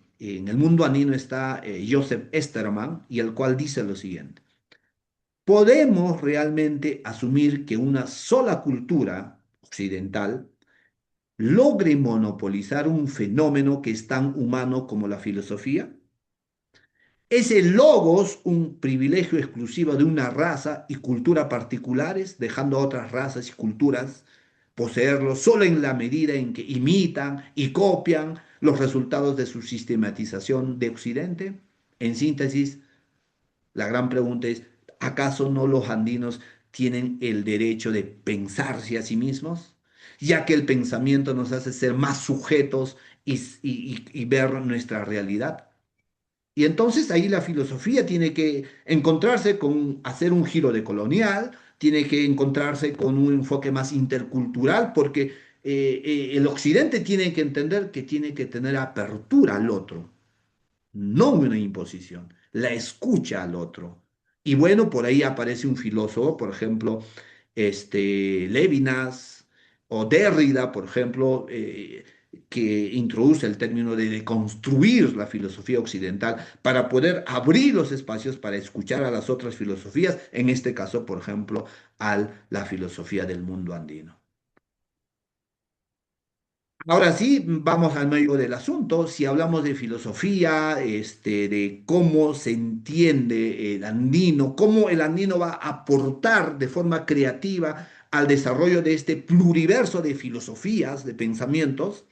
el mundo andino está Joseph Esterman, y el cual dice lo siguiente: ¿podemos realmente asumir que una sola cultura occidental logre monopolizar un fenómeno que es tan humano como la filosofía? ¿Es el logos un privilegio exclusivo de una raza y cultura particulares, dejando a otras razas y culturas poseerlo solo en la medida en que imitan y copian los resultados de su sistematización de Occidente? En síntesis, la gran pregunta es, ¿acaso no los andinos tienen el derecho de pensarse a sí mismos? Ya que el pensamiento nos hace ser más sujetos y ver nuestra realidad. Y entonces ahí la filosofía tiene que encontrarse con hacer un giro de colonial, tiene que encontrarse con un enfoque más intercultural, porque el occidente tiene que entender que tiene que tener apertura al otro, no una imposición, la escucha al otro. Y bueno, por ahí aparece un filósofo, por ejemplo, Levinas o Derrida, por ejemplo, que introduce el término de deconstruir la filosofía occidental para poder abrir los espacios para escuchar a las otras filosofías, en este caso, por ejemplo, a la filosofía del mundo andino. Ahora sí, vamos al medio del asunto. Si hablamos de filosofía, de cómo se entiende el andino, cómo el andino va a aportar de forma creativa al desarrollo de este pluriverso de filosofías, de pensamientos,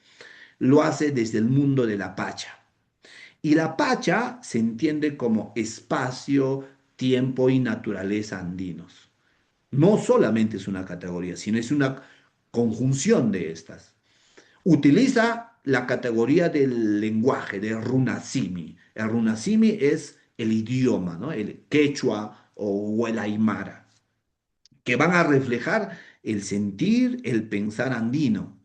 lo hace desde el mundo de la Pacha. Y la Pacha se entiende como espacio, tiempo y naturaleza andinos. No solamente es una categoría, sino es una conjunción de estas. Utiliza la categoría del lenguaje, de runasimi. El runasimi es el idioma, ¿no? El quechua o el aymara, que van a reflejar el sentir, el pensar andino.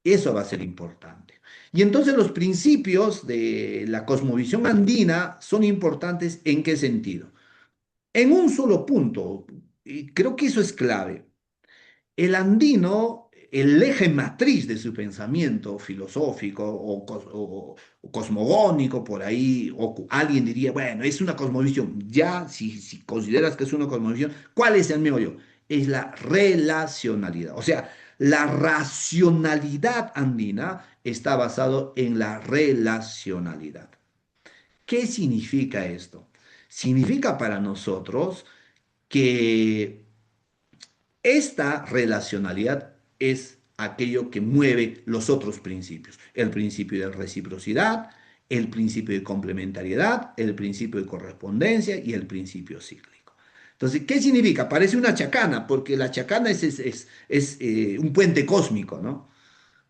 Eso va a ser importante. Y entonces los principios de la cosmovisión andina son importantes ¿en qué sentido? En un solo punto, y creo que eso es clave. El andino, el eje matriz de su pensamiento filosófico o cosmogónico, por ahí, o alguien diría, bueno, es una cosmovisión. Ya, si consideras que es una cosmovisión, ¿cuál es el meollo? Es la relacionalidad. O sea, la racionalidad andina está basado en la relacionalidad. ¿Qué significa esto? Significa para nosotros que esta relacionalidad es aquello que mueve los otros principios. El principio de reciprocidad, el principio de complementariedad, el principio de correspondencia y el principio cíclico. Entonces, ¿qué significa? Parece una chacana, porque la chacana es un puente cósmico, ¿no?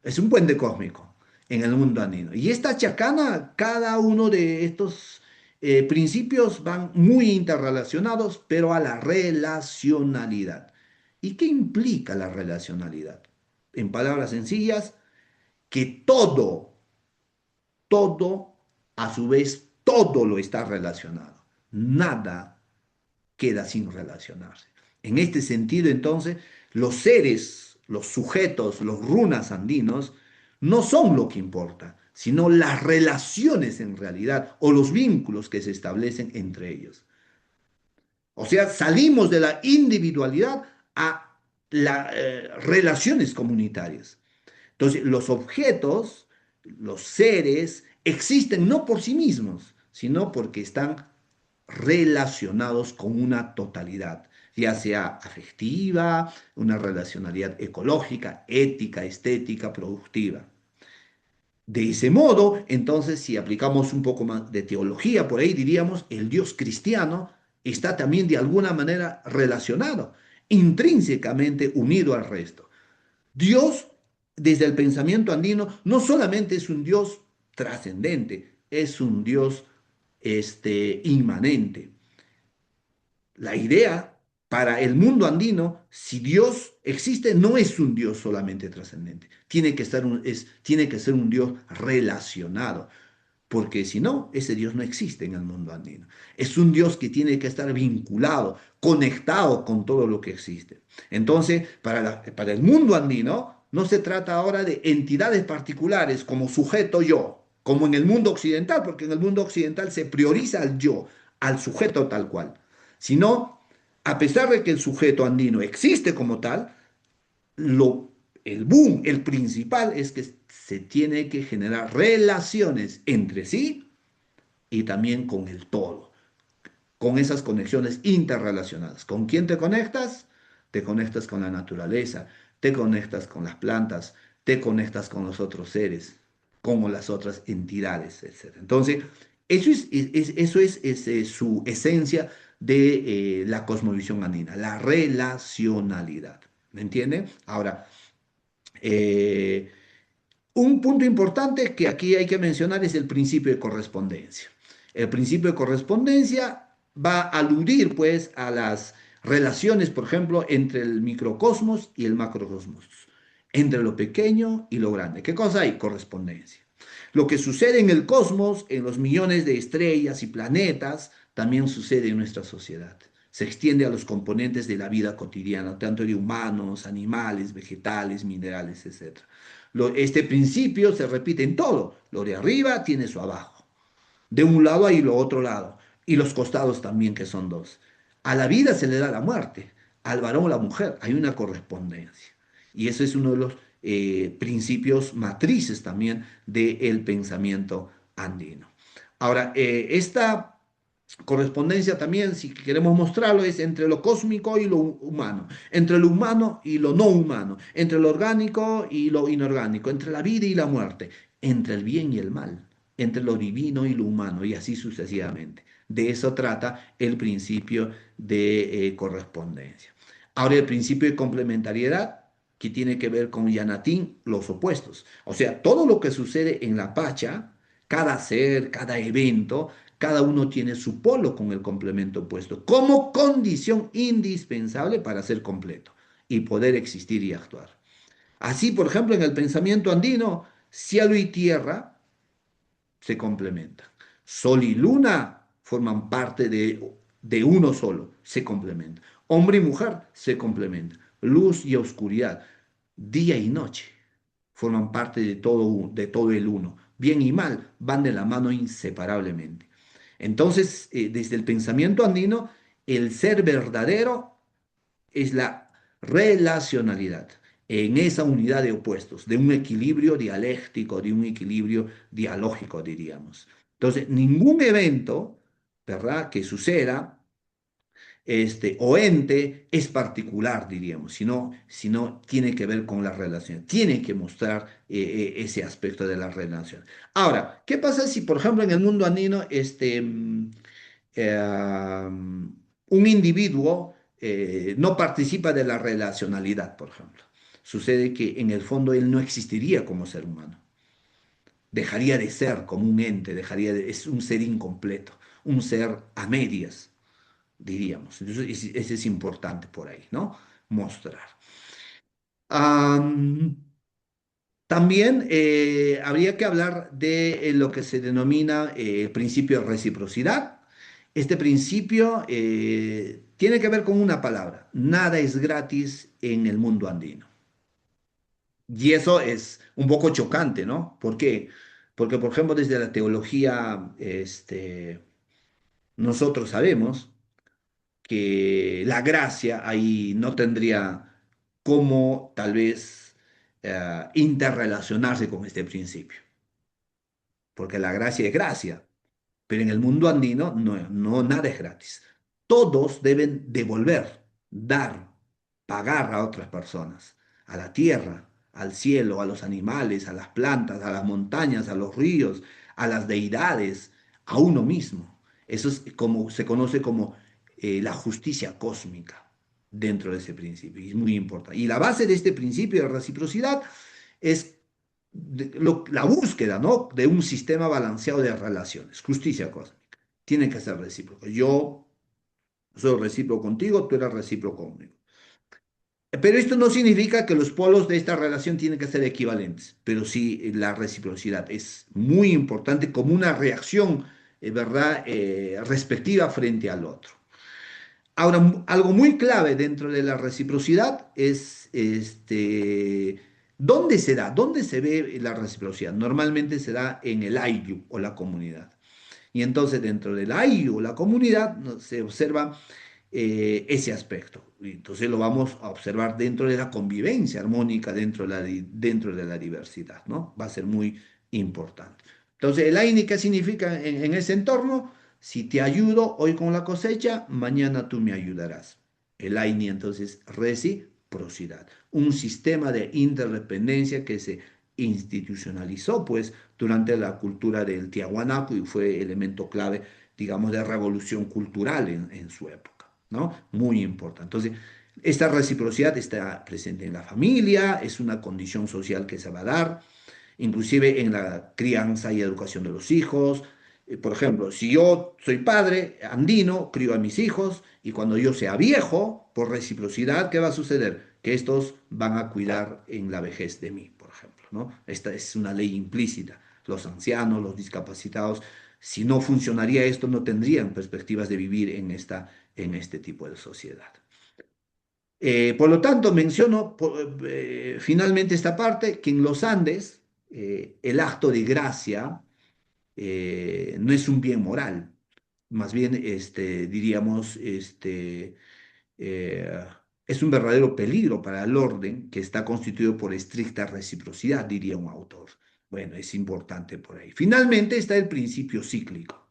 Es un puente cósmico en el mundo andino. Y esta chacana, cada uno de estos principios van muy interrelacionados, pero a la relacionalidad. ¿Y qué implica la relacionalidad? En palabras sencillas, que todo, a su vez, todo lo está relacionado. Nada queda sin relacionarse. En este sentido, entonces, los seres, los sujetos, los runas andinos, no son lo que importa, sino las relaciones en realidad o los vínculos que se establecen entre ellos. O sea, salimos de la individualidad a las relaciones comunitarias. Entonces, los objetos, los seres, existen no por sí mismos, sino porque están relacionados con una totalidad, ya sea afectiva, una relacionalidad ecológica, ética, estética, productiva. De ese modo, entonces, si aplicamos un poco más de teología, por ahí diríamos, el Dios cristiano está también de alguna manera relacionado, intrínsecamente unido al resto. Dios, desde el pensamiento andino, no solamente es un Dios trascendente, es un Dios inmanente. La idea para el mundo andino, si Dios existe, no es un Dios solamente trascendente, tiene que ser un Dios relacionado, porque si no, ese Dios no existe en el mundo andino. Es un Dios que tiene que estar vinculado, conectado con todo lo que existe. Entonces, para el mundo andino, no se trata ahora de entidades particulares como sujeto yo, como en el mundo occidental, porque en el mundo occidental se prioriza al yo, al sujeto tal cual, sino, a pesar de que el sujeto andino existe como tal, lo, el boom, el principal es que se tiene que generar relaciones entre sí y también con el todo, con esas conexiones interrelacionadas. ¿Con quién te conectas? Te conectas con la naturaleza, te conectas con las plantas, te conectas con los otros seres, como las otras entidades, etc. Entonces, eso es su esencia de la cosmovisión andina, la relacionalidad. ¿Me entiende? Ahora, eh, un punto importante que aquí hay que mencionar es el principio de correspondencia. El principio de correspondencia va a aludir pues a las relaciones, por ejemplo, entre el microcosmos y el macrocosmos, entre lo pequeño y lo grande. ¿Qué cosa hay? Correspondencia. Lo que sucede en el cosmos, en los millones de estrellas y planetas, también sucede en nuestra sociedad. Se extiende a los componentes de la vida cotidiana, tanto de humanos, animales, vegetales, minerales, etc. Este principio se repite en todo. Lo de arriba tiene su abajo. De un lado hay lo otro lado. Y los costados también, que son dos. A la vida se le da la muerte. Al varón o la mujer. Hay una correspondencia. Y eso es uno de los principios matrices también del pensamiento andino. Ahora, esta correspondencia también, si queremos mostrarlo, es entre lo cósmico y lo humano, entre lo humano y lo no humano, entre lo orgánico y lo inorgánico, entre la vida y la muerte, entre el bien y el mal, entre lo divino y lo humano, y así sucesivamente. De eso trata el principio de correspondencia. Ahora, el principio de complementariedad, que tiene que ver con Yanatín, los opuestos. O sea, todo lo que sucede en la Pacha, cada ser, cada evento, cada uno tiene su polo con el complemento opuesto, como condición indispensable para ser completo y poder existir y actuar. Así, por ejemplo, en el pensamiento andino, cielo y tierra se complementan. Sol y luna forman parte de uno solo, se complementan. Hombre y mujer se complementan. Luz y oscuridad, día y noche forman parte de todo el uno. Bien y mal van de la mano inseparablemente. Entonces, desde el pensamiento andino, el ser verdadero es la relacionalidad en esa unidad de opuestos, de un equilibrio dialéctico, de un equilibrio dialógico, diríamos. Entonces, ningún evento, ¿verdad?, que suceda o ente es particular, diríamos, sino tiene que ver con la relación, tiene que mostrar ese aspecto de la relación. Ahora, ¿qué pasa si, por ejemplo, en el mundo andino, un individuo no participa de la relacionalidad, por ejemplo? Sucede que en el fondo él no existiría como ser humano, dejaría de ser como un ente, es un ser incompleto, un ser a medias, diríamos. Entonces, ese es importante por ahí, ¿no? Mostrar. Am, También habría que hablar de lo que se denomina el principio de reciprocidad. Este principio tiene que ver con una palabra: nada es gratis en el mundo andino. Y eso es un poco chocante, ¿no? ¿Por qué? Porque, por ejemplo, desde la teología, nosotros sabemos que la gracia ahí no tendría cómo tal vez interrelacionarse con este principio, porque la gracia es gracia, pero en el mundo andino no nada es gratis. Todos deben devolver, dar, pagar a otras personas, a la tierra, al cielo, a los animales, a las plantas, a las montañas, a los ríos, a las deidades, a uno mismo. Eso es como se conoce como la justicia cósmica dentro de ese principio, y es muy importante. Y la base de este principio de reciprocidad es la búsqueda, ¿no?, de un sistema balanceado de relaciones, justicia cósmica. Tiene que ser recíproco. Yo soy recíproco contigo, tú eres recíproco conmigo. Pero esto no significa que los polos de esta relación tienen que ser equivalentes, pero sí la reciprocidad es muy importante como una reacción, ¿verdad?, respectiva frente al otro. Ahora, algo muy clave dentro de la reciprocidad es ¿dónde se da? ¿Dónde se ve la reciprocidad? Normalmente se da en el ayllu o la comunidad. Y entonces dentro del ayllu o la comunidad se observa ese aspecto. Y entonces lo vamos a observar dentro de la convivencia armónica, dentro de la diversidad, ¿no? Va a ser muy importante. Entonces, el AINI, ¿qué significa en ese entorno? Si te ayudo hoy con la cosecha, mañana tú me ayudarás. El AINI, entonces, reciprocidad. Un sistema de interdependencia que se institucionalizó, pues, durante la cultura del Tiahuanaco y fue elemento clave, digamos, de revolución cultural en su época, ¿no? Muy importante. Entonces, esta reciprocidad está presente en la familia, es una condición social que se va a dar, inclusive en la crianza y educación de los hijos. Por ejemplo, si yo soy padre andino, crío a mis hijos y cuando yo sea viejo, por reciprocidad, ¿qué va a suceder? Que estos van a cuidar en la vejez de mí, por ejemplo, ¿no? Esta es una ley implícita. Los ancianos, los discapacitados, si no funcionaría esto, no tendrían perspectivas de vivir en este tipo de sociedad. Por lo tanto, menciono finalmente esta parte, que en los Andes el acto de gracia no es un bien moral, más bien diríamos, eh, es un verdadero peligro para el orden que está constituido por estricta reciprocidad, diría un autor. Bueno, es importante por ahí. Finalmente está el principio cíclico.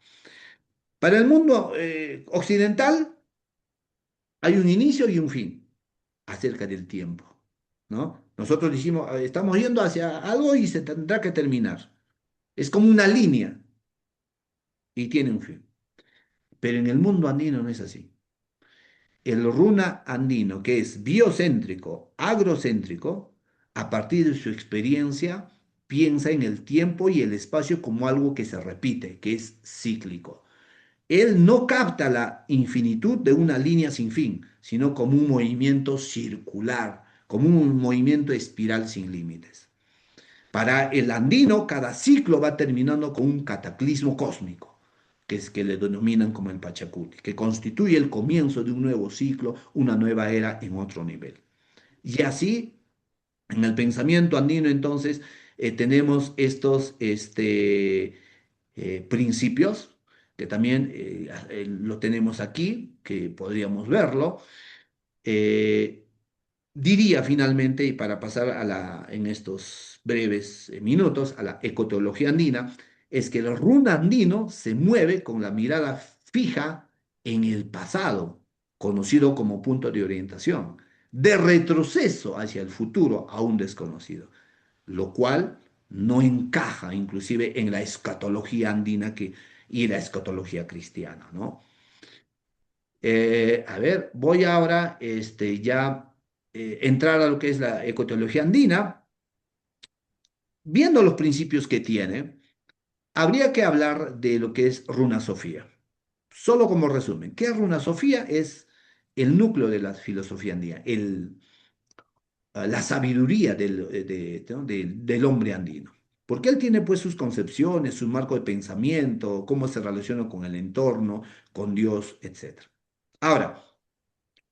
Para el mundo occidental hay un inicio y un fin acerca del tiempo, ¿no? Nosotros decimos, estamos yendo hacia algo y se tendrá que terminar. Es como una línea y tiene un fin. Pero en el mundo andino no es así. El runa andino, que es biocéntrico, agrocéntrico, a partir de su experiencia, piensa en el tiempo y el espacio como algo que se repite, que es cíclico. Él no capta la infinitud de una línea sin fin, sino como un movimiento circular, como un movimiento espiral sin límites. Para el andino, cada ciclo va terminando con un cataclismo cósmico, que es que le denominan como el Pachacuti, que constituye el comienzo de un nuevo ciclo, una nueva era en otro nivel. Y así, en el pensamiento andino, entonces, tenemos estos principios, que también lo tenemos aquí, que podríamos verlo. Eh, Diría finalmente, y para pasar en estos breves minutos a la ecoteología andina, es que el runa andino se mueve con la mirada fija en el pasado, conocido como punto de orientación, de retroceso hacia el futuro aún desconocido, lo cual no encaja inclusive en la escatología andina y la escatología cristiana, ¿no? A ver, voy ahora ya entrar a lo que es la ecoteología andina. Viendo los principios que tiene, habría que hablar de lo que es runa Sofía. Solo como resumen, ¿qué es runa Sofía? Es el núcleo de la filosofía andina, la sabiduría ¿no? Del hombre andino. Porque él tiene pues sus concepciones, su marco de pensamiento, cómo se relaciona con el entorno, con Dios, etc. Ahora,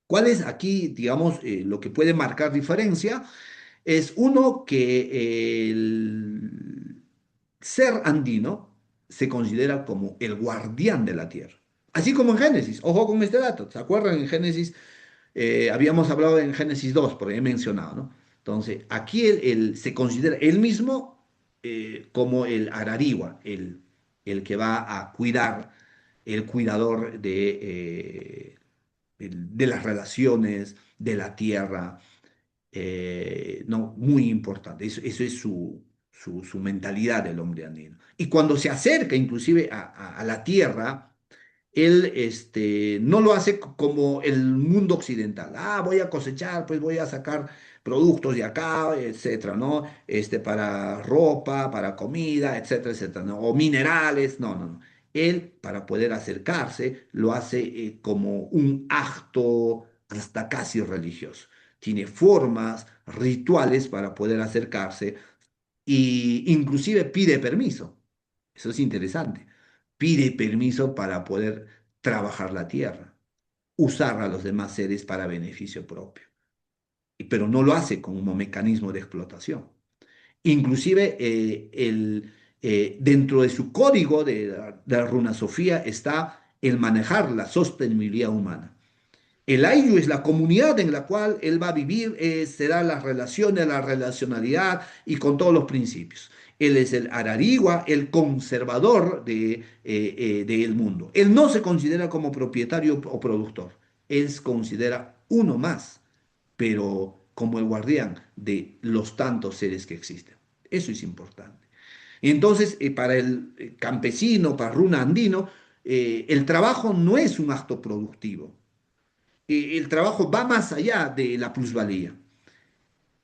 ¿cuál es aquí, digamos, lo que puede marcar diferencia? Es uno que el ser andino se considera como el guardián de la tierra. Así como en Génesis, ojo con este dato, ¿se acuerdan? En Génesis, habíamos hablado en Génesis 2, por ahí he mencionado, ¿no? Entonces, aquí él se considera él mismo como el Ararigua, el que va a cuidar, el cuidador de las relaciones, de la tierra, no, muy importante. Eso es su mentalidad del hombre andino. Y cuando se acerca inclusive a la tierra, él no lo hace como el mundo occidental. Ah, voy a cosechar, pues voy a sacar productos de acá, etcétera, ¿no? Para ropa, para comida, etcétera, etcétera, ¿no? O minerales, no, no, no. Él, para poder acercarse, lo hace como un acto hasta casi religioso. Tiene formas, rituales para poder acercarse e inclusive pide permiso. Eso es interesante. Pide permiso para poder trabajar la tierra, usar a los demás seres para beneficio propio, pero no lo hace como mecanismo de explotación. Inclusive dentro de su código de la runa Sofía está el manejar la sostenibilidad humana. El Ayllu es la comunidad en la cual él va a vivir, será las relaciones, la relacionalidad y con todos los principios. Él es el Ararigua, el conservador del mundo. Él no se considera como propietario o productor. Él se considera uno más, pero como el guardián de los tantos seres que existen. Eso es importante. Entonces, para el campesino, para Runa Andino, el trabajo no es un acto productivo, el trabajo va más allá de la plusvalía.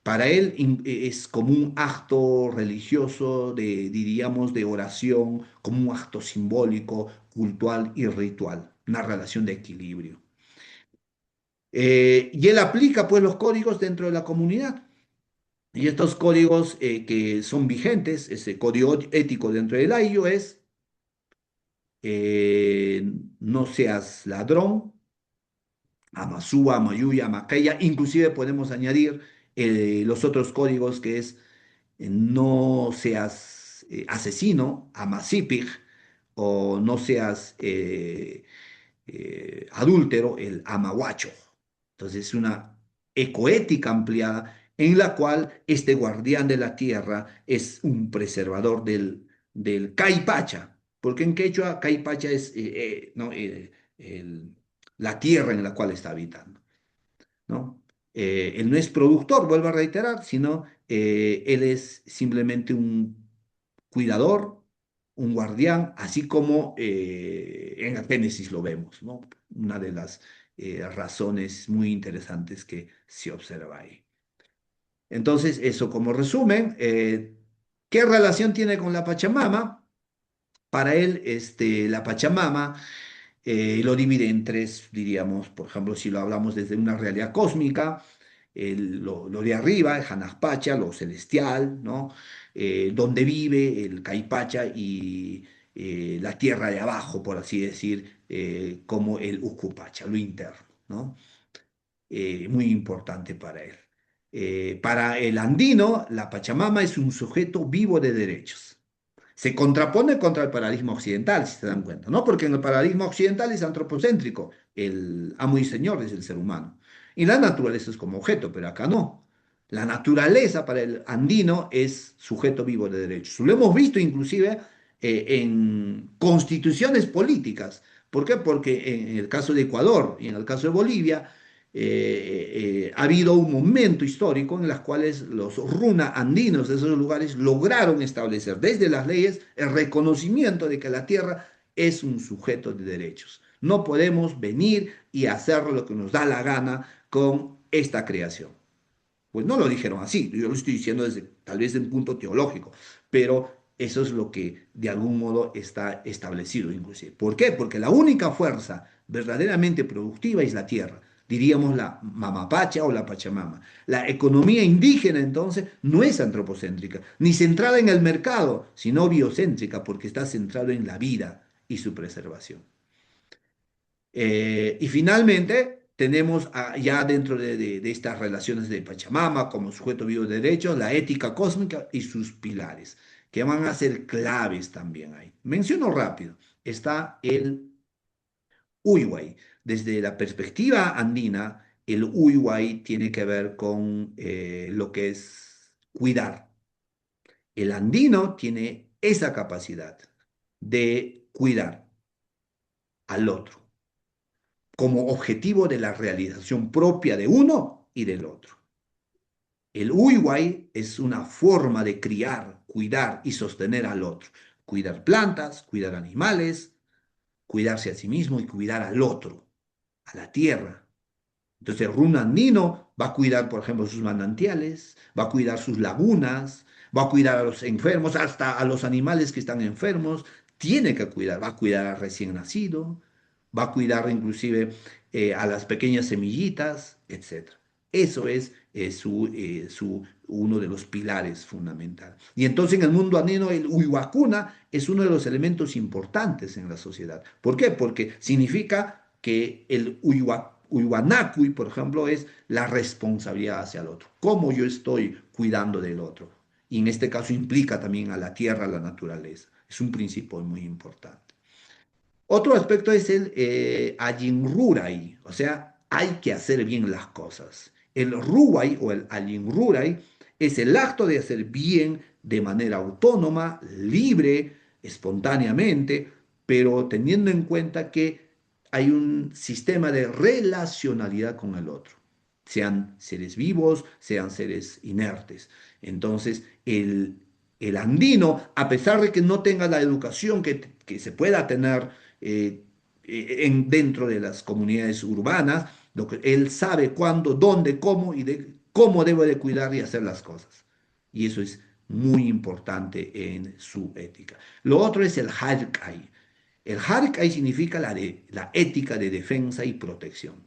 Para él es como un acto religioso, diríamos, de oración, como un acto simbólico, cultural y ritual, una relación de equilibrio. Y él aplica pues los códigos dentro de la comunidad. Y estos códigos que son vigentes, ese código ético dentro del ayo es no seas ladrón, Amazúa, Amayuya, Macaya, inclusive podemos añadir los otros códigos que es no seas asesino, Amazipig, o no seas adúltero, el Amahuacho. Entonces es una ecoética ampliada en la cual este guardián de la tierra es un preservador del Caipacha, porque en quechua Caipacha es ¿no? La tierra en la cual está habitando, ¿no? Él no es productor, vuelvo a reiterar, sino él es simplemente un cuidador, un guardián, así como en el Génesis lo vemos, ¿no? Una de las razones muy interesantes que se observa ahí. Entonces, eso como resumen, ¿qué relación tiene con la Pachamama? Para él, la Pachamama lo divide en tres, diríamos, por ejemplo, si lo hablamos desde una realidad cósmica, lo de arriba, el Hanajpacha, lo celestial, ¿no? Donde vive el Caipacha y la tierra de abajo, por así decir, como el Ucupacha, lo interno, ¿no? Muy importante para él. Para el andino, la Pachamama es un sujeto vivo de derechos. Se contrapone contra el paradigma occidental, si se dan cuenta, ¿no? Porque en el paradigma occidental es antropocéntrico, el amo y señor es el ser humano. Y la naturaleza es como objeto, pero acá no. La naturaleza para el andino es sujeto vivo de derechos. Lo hemos visto inclusive en constituciones políticas. ¿Por qué? Porque en el caso de Ecuador y en el caso de Bolivia, ha habido un momento histórico en las cuales los runa andinos de esos lugares lograron establecer desde las leyes el reconocimiento de que la tierra es un sujeto de derechos. No podemos venir y hacer lo que nos da la gana con esta creación. Pues no lo dijeron así, yo lo estoy diciendo desde tal vez de un punto teológico, pero eso es lo que de algún modo está establecido inclusive. ¿Por qué? Porque la única fuerza verdaderamente productiva es la tierra, diríamos la mamapacha o la pachamama. La economía indígena entonces no es antropocéntrica, ni centrada en el mercado, sino biocéntrica, porque está centrado en la vida y su preservación. Y finalmente tenemos ya dentro de estas relaciones de Pachamama como sujeto vivo de derecho, la ética cósmica y sus pilares, que van a ser claves también ahí. Menciono rápido, está el Uyhuay. Desde la perspectiva andina, el Uyhuay tiene que ver con lo que es cuidar. El andino tiene esa capacidad de cuidar al otro como objetivo de la realización propia de uno y del otro. El Uiwai es una forma de criar, cuidar y sostener al otro. Cuidar plantas, cuidar animales, cuidarse a sí mismo y cuidar al otro, a la tierra. Entonces, el run andino va a cuidar, por ejemplo, sus manantiales, va a cuidar sus lagunas, va a cuidar a los enfermos, hasta a los animales que están enfermos, tiene que cuidar, va a cuidar al recién nacido, va a cuidar inclusive a las pequeñas semillitas, etcétera. Eso es uno de los pilares fundamentales. Y entonces en el mundo andino el Uiwacuna es uno de los elementos importantes en la sociedad. ¿Por qué? Porque significa que el Uiwanakui, por ejemplo, es la responsabilidad hacia el otro. Cómo yo estoy cuidando del otro. Y en este caso implica también a la tierra, a la naturaleza. Es un principio muy importante. Otro aspecto es el ayinrurai, o sea, hay que hacer bien las cosas. El ruwai o el ayinrurai es el acto de hacer bien de manera autónoma, libre, espontáneamente, pero teniendo en cuenta que hay un sistema de relacionalidad con el otro, sean seres vivos, sean seres inertes. Entonces, el andino, a pesar de que no tenga la educación que se pueda tener, dentro de las comunidades urbanas, lo que él sabe cuándo, dónde, cómo y de cómo debe de cuidar y hacer las cosas. Y eso es muy importante en su ética. Lo otro es el Harkai. El Harkai significa la ética de defensa y protección,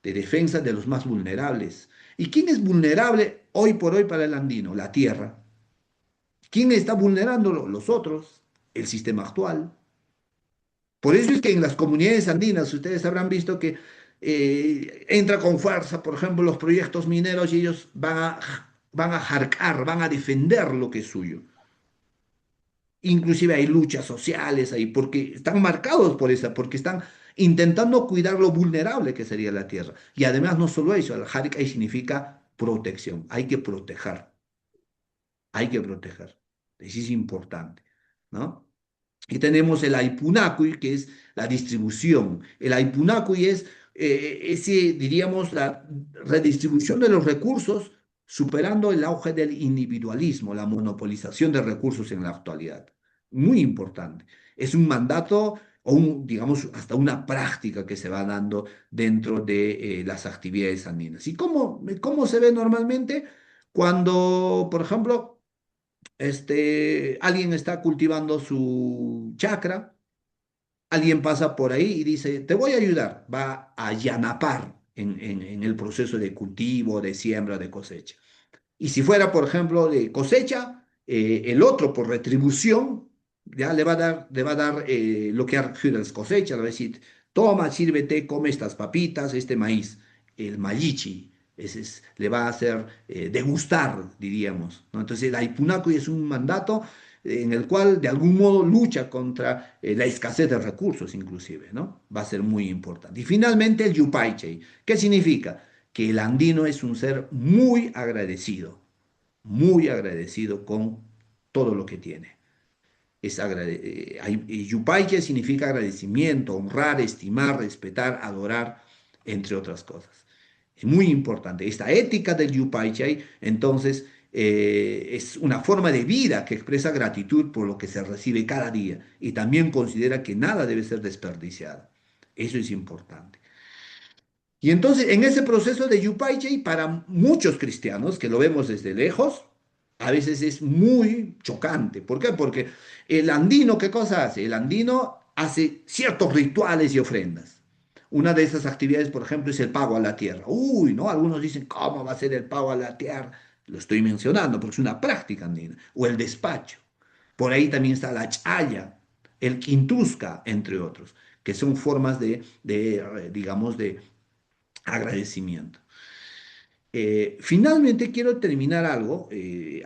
de defensa de los más vulnerables. ¿Y quién es vulnerable hoy por hoy para el andino? La tierra. ¿Quién está vulnerándolo? Los otros, el sistema actual. Por eso es que en las comunidades andinas ustedes habrán visto que entra con fuerza, por ejemplo, los proyectos mineros y ellos van a jarcar, van a defender lo que es suyo. Inclusive hay luchas sociales ahí, porque están marcados por esa, porque están intentando cuidar lo vulnerable que sería la tierra. Y además no solo eso, el Harik ahí significa protección, hay que proteger. Eso es importante, ¿no? Y tenemos el Aipunakui, que es la distribución. El Aipunakui es ese, diríamos, la redistribución de los recursos, superando el auge del individualismo, la monopolización de recursos en la actualidad. Muy importante. Es un mandato o digamos, hasta una práctica que se va dando dentro de las actividades andinas. ¿Y cómo se ve normalmente? Cuando, por ejemplo, alguien está cultivando su chacra, alguien pasa por ahí y dice, te voy a ayudar, va a yanapar en el proceso de cultivo, de siembra, de cosecha. Y si fuera, por ejemplo, de cosecha, el otro por retribución, ya le va a dar lo que ha recogido las cosechas, le va a decir, toma, sírvete, come estas papitas, este maíz, el mayichi, le va a hacer degustar, diríamos, ¿no? Entonces, el Aipunaco es un mandato en el cual de algún modo lucha contra la escasez de recursos, inclusive, ¿no? Va a ser muy importante. Y finalmente el Yupaiche, ¿qué significa? Que el andino es un ser muy agradecido con todo lo que tiene. Yupaique significa agradecimiento, honrar, estimar, respetar, adorar, entre otras cosas. Es muy importante. Esta ética del Yupaiche, entonces, es una forma de vida que expresa gratitud por lo que se recibe cada día y también considera que nada debe ser desperdiciado. Eso es importante. Y entonces, en ese proceso de Yupaiche, para muchos cristianos que lo vemos desde lejos, a veces es muy chocante. ¿Por qué? Porque el andino, ¿qué cosa hace? El andino hace ciertos rituales y ofrendas. Una de esas actividades, por ejemplo, es el pago a la tierra. Uy, ¿no? Algunos dicen, ¿cómo va a ser el pago a la tierra? Lo estoy mencionando porque es una práctica andina. O el despacho. Por ahí también está la chaya, el quintusca, entre otros, que son formas digamos, de agradecimiento. Finalmente quiero terminar algo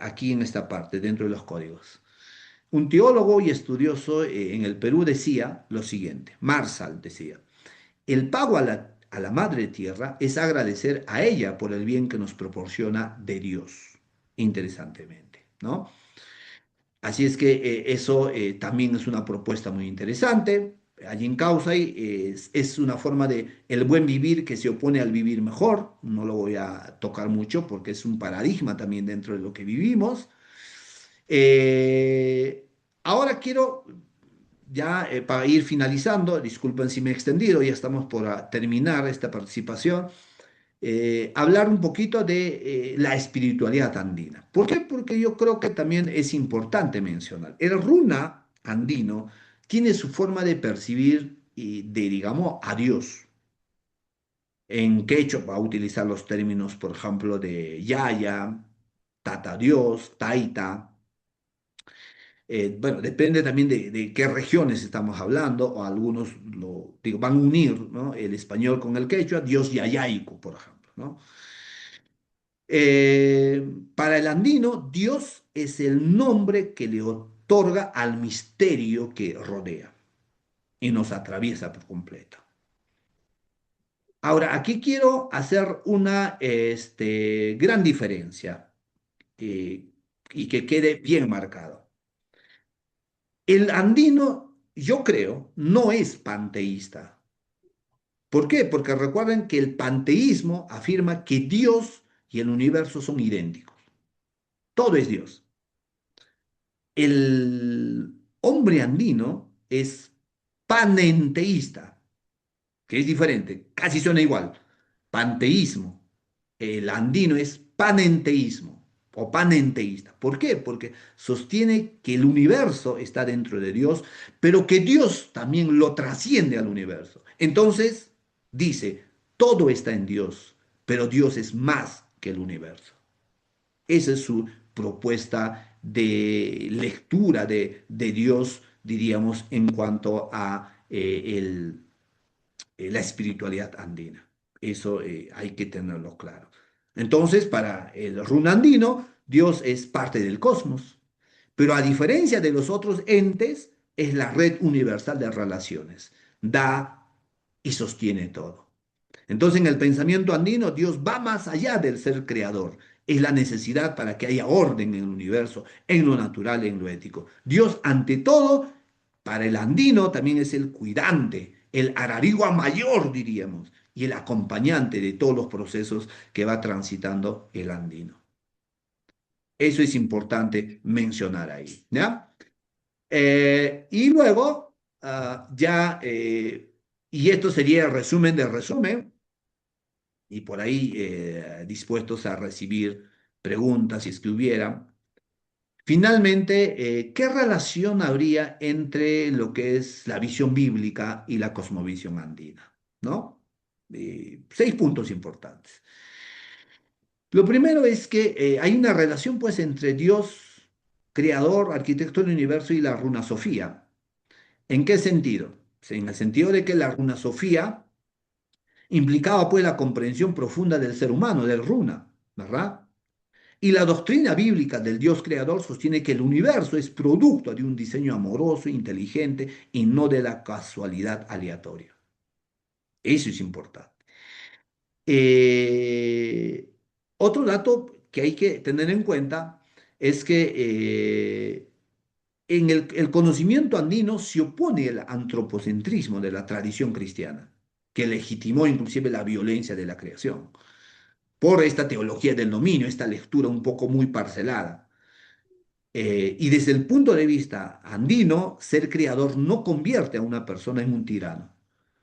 aquí en esta parte, dentro de los códigos. Un teólogo y estudioso en el Perú decía lo siguiente, Marsal decía, el pago a la madre tierra es agradecer a ella por el bien que nos proporciona de Dios, interesantemente, ¿no? Así es que eso también es una propuesta muy interesante. Allí en Caussay es una forma de el buen vivir que se opone al vivir mejor. No lo voy a tocar mucho porque es un paradigma también dentro de lo que vivimos. Eh, Ahora quiero, ya para ir finalizando, disculpen si me he extendido, ya estamos por terminar esta participación, hablar un poquito de la espiritualidad andina. ¿Por qué? Porque yo creo que también es importante mencionar. El runa andino tiene su forma de percibir y de, digamos, a Dios. En quechua va a utilizar los términos, por ejemplo, de yaya, tata Dios, taita. Bueno, depende también de qué regiones estamos hablando, o algunos digo, van a unir, ¿no? El español con el quechua, Dios yayaico, por ejemplo, ¿no? Eh, para el andino, Dios es el nombre que le otorga al misterio que rodea y nos atraviesa por completo. Ahora, aquí quiero hacer una gran diferencia eh, y que quede bien marcado. El andino, yo creo, no es panteísta. ¿Por qué? Porque recuerden que el panteísmo afirma que Dios y el universo son idénticos. Todo es Dios. El hombre andino es panenteísta, que es diferente, casi suena igual. Panteísmo. El andino es panenteísmo o panenteísta. ¿Por qué? Porque sostiene que el universo está dentro de Dios, pero que Dios también lo trasciende al universo. Entonces, dice, todo está en Dios, pero Dios es más que el universo. Esa es su propuesta de lectura de Dios, diríamos, en cuanto a la espiritualidad andina. Eso hay que tenerlo claro. Entonces, para el runandino, Dios es parte del cosmos, pero a diferencia de los otros entes, es la red universal de relaciones. Da y sostiene todo. Entonces, en el pensamiento andino, Dios va más allá del ser creador. Es la necesidad para que haya orden en el universo, en lo natural, en lo ético. Dios, ante todo, para el andino también es el cuidante, el ararigua mayor, diríamos, y el acompañante de todos los procesos que va transitando el andino. Eso es importante mencionar ahí, ¿ya? Y luego, y esto sería el resumen del resumen, y por ahí dispuestos a recibir preguntas si es que hubiera. Finalmente, ¿qué relación habría entre lo que es la visión bíblica y la cosmovisión andina? ¿No? 6 puntos importantes. Lo primero es que hay una relación pues entre Dios, creador, arquitecto del universo y la runa Sofía. ¿En qué sentido? En el sentido de que la runa Sofía implicaba pues la comprensión profunda del ser humano, del runa, ¿verdad? Y la doctrina bíblica del Dios creador sostiene que el universo es producto de un diseño amoroso, inteligente y no de la casualidad aleatoria. Eso es importante. Eh, Otro dato que hay que tener en cuenta es que en el conocimiento andino se opone al antropocentrismo de la tradición cristiana, que legitimó inclusive la violencia de la creación, por esta teología del dominio, esta lectura un poco muy parcelada. Y desde el punto de vista andino, ser creador no convierte a una persona en un tirano,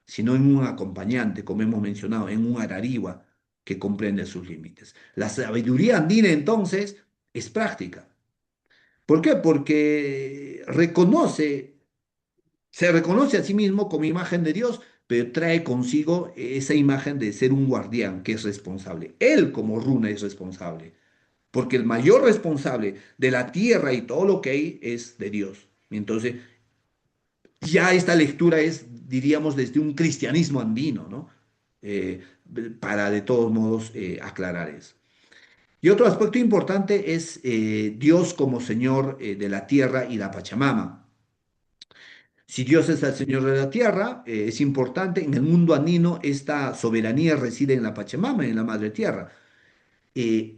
sino en un acompañante, como hemos mencionado, en un arariwa que comprende sus límites. La sabiduría andina entonces es práctica. ¿Por qué? Porque se reconoce a sí mismo como imagen de Dios, pero trae consigo esa imagen de ser un guardián que es responsable. Él como runa es responsable, porque el mayor responsable de la tierra y todo lo que hay es de Dios. Entonces, ya esta lectura es, diríamos, desde un cristianismo andino, ¿no? Eh, para de todos modos aclarar eso. Y otro aspecto importante es Dios como Señor de la tierra y la Pachamama. Si Dios es el Señor de la tierra, es importante, en el mundo andino esta soberanía reside en la Pachamama, en la Madre Tierra.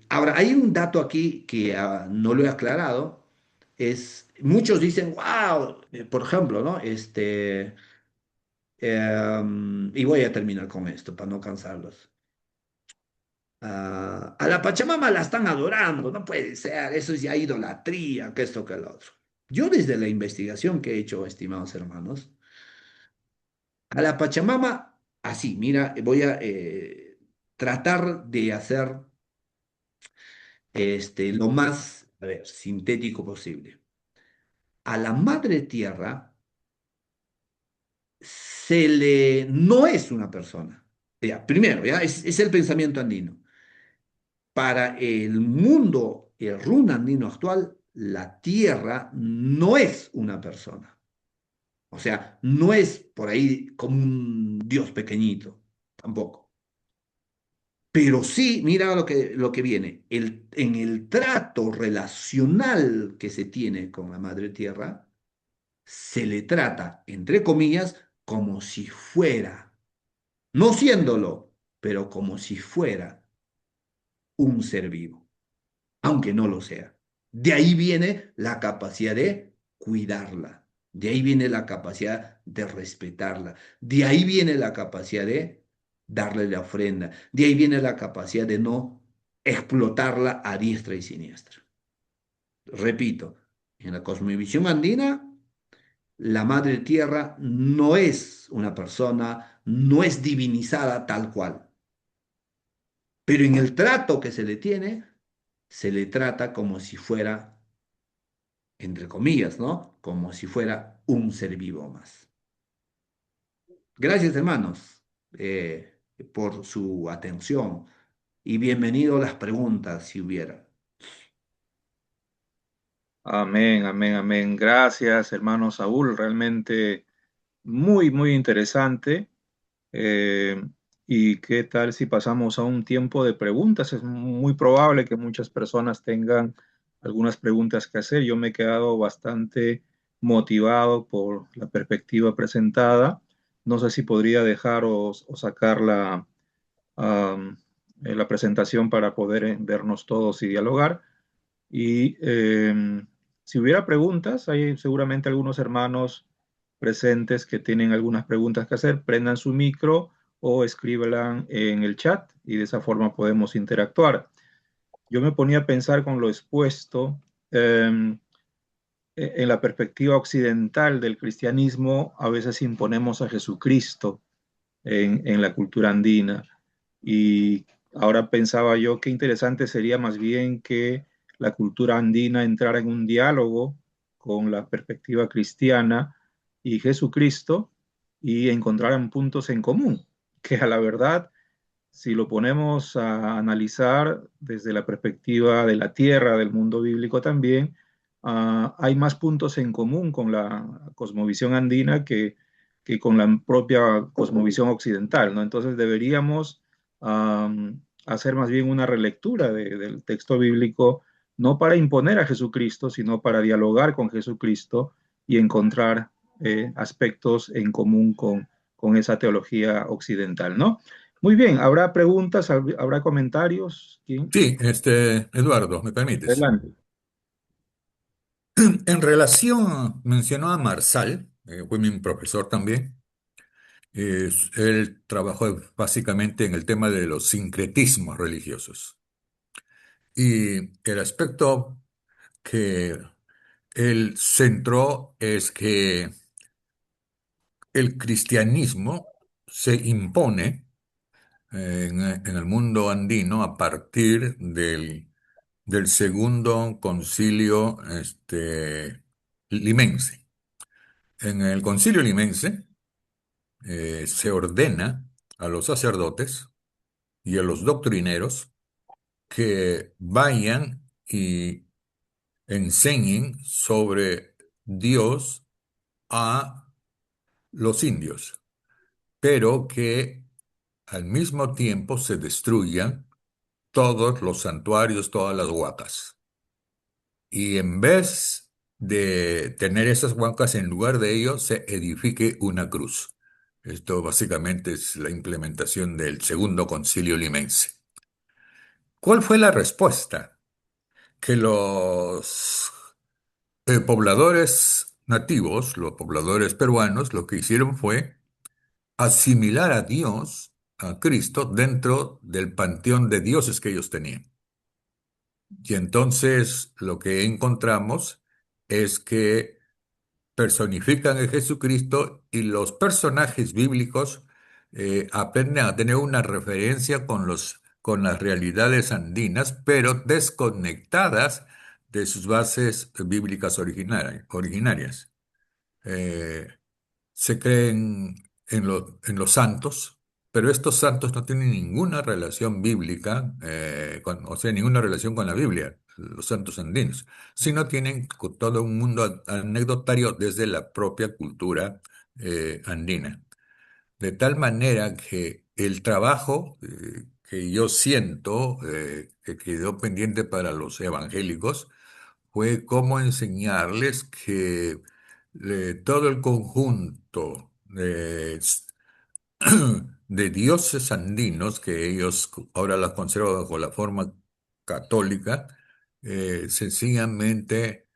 Ahora, hay un dato aquí que no lo he aclarado, muchos dicen, wow, por ejemplo, ¿no? Y voy a terminar con esto para no cansarlos. A la Pachamama la están adorando, no puede ser, eso es ya idolatría, que esto, que lo otro. Yo desde la investigación que he hecho, estimados hermanos, a la Pachamama, así, mira, voy a tratar de hacer lo más, a ver, sintético posible. A la madre tierra no es una persona. Ya, primero, ya, es el pensamiento andino. Para el mundo, el run andino actual, la tierra no es una persona. O sea, no es por ahí como un dios pequeñito, tampoco. Pero sí, mira lo que viene. En el trato relacional que se tiene con la madre tierra, se le trata, entre comillas, como si fuera, no siéndolo, pero como si fuera un ser vivo, aunque no lo sea. De ahí viene la capacidad de cuidarla, de ahí viene la capacidad de respetarla, de ahí viene la capacidad de darle la ofrenda, de ahí viene la capacidad de no explotarla a diestra y siniestra. Repito, en la cosmovisión andina, la madre tierra no es una persona, no es divinizada tal cual, pero en el trato que se le tiene, se le trata como si fuera, entre comillas, ¿no? Como si fuera un ser vivo más. Gracias, hermanos, por su atención y bienvenido a las preguntas si hubiera. Amén, amén, amén. Gracias, hermano Saúl. Realmente muy, muy interesante. Eh, ¿Y qué tal si pasamos a un tiempo de preguntas? Es muy probable que muchas personas tengan algunas preguntas que hacer. Yo me he quedado bastante motivado por la perspectiva presentada. No sé si podría dejar o sacar la presentación para poder vernos todos y dialogar. Y si hubiera preguntas, hay seguramente algunos hermanos presentes que tienen algunas preguntas que hacer, prendan su micro o escríbelan en el chat y de esa forma podemos interactuar. Yo me ponía a pensar con lo expuesto en la perspectiva occidental del cristianismo, a veces imponemos a Jesucristo en la cultura andina. Y ahora pensaba yo qué interesante sería más bien que la cultura andina entrara en un diálogo con la perspectiva cristiana y Jesucristo y encontraran puntos en común, que a la verdad, si lo ponemos a analizar desde la perspectiva de la tierra, del mundo bíblico también, hay más puntos en común con la cosmovisión andina que con la propia cosmovisión occidental, ¿no? Entonces deberíamos hacer más bien una relectura del texto bíblico, no para imponer a Jesucristo, sino para dialogar con Jesucristo y encontrar aspectos en común con esa teología occidental, ¿no? Muy bien, ¿habrá preguntas? ¿Habrá comentarios? ¿Quién? Sí, Eduardo, ¿me permites? Adelante. En relación, mencionó a Marsal, fue mi profesor también. Él trabajó básicamente en el tema de los sincretismos religiosos. Y el aspecto que él centró es que el cristianismo se impone en el mundo andino a partir del segundo concilio limense. En el concilio limense se ordena a los sacerdotes y a los doctrineros que vayan y enseñen sobre Dios a los indios, pero que al mismo tiempo se destruyan todos los santuarios, todas las huacas. Y en vez de tener esas huacas, en lugar de ello, se edifique una cruz. Esto básicamente es la implementación del segundo concilio limense. ¿Cuál fue la respuesta? Que los pobladores nativos, los pobladores peruanos, lo que hicieron fue asimilar a Dios, a Cristo, dentro del panteón de dioses que ellos tenían. Y entonces lo que encontramos es que personifican a Jesucristo y los personajes bíblicos aprenden a tener una referencia con las realidades andinas, pero desconectadas de sus bases bíblicas originarias. Eh, Se creen en los santos, pero estos santos no tienen ninguna relación bíblica, o sea, ninguna relación con la Biblia, los santos andinos, sino tienen todo un mundo anecdotario desde la propia cultura andina. De tal manera que el trabajo que yo siento que quedó pendiente para los evangélicos fue cómo enseñarles que todo el conjunto de dioses andinos, que ellos ahora las conservan bajo la forma católica, sencillamente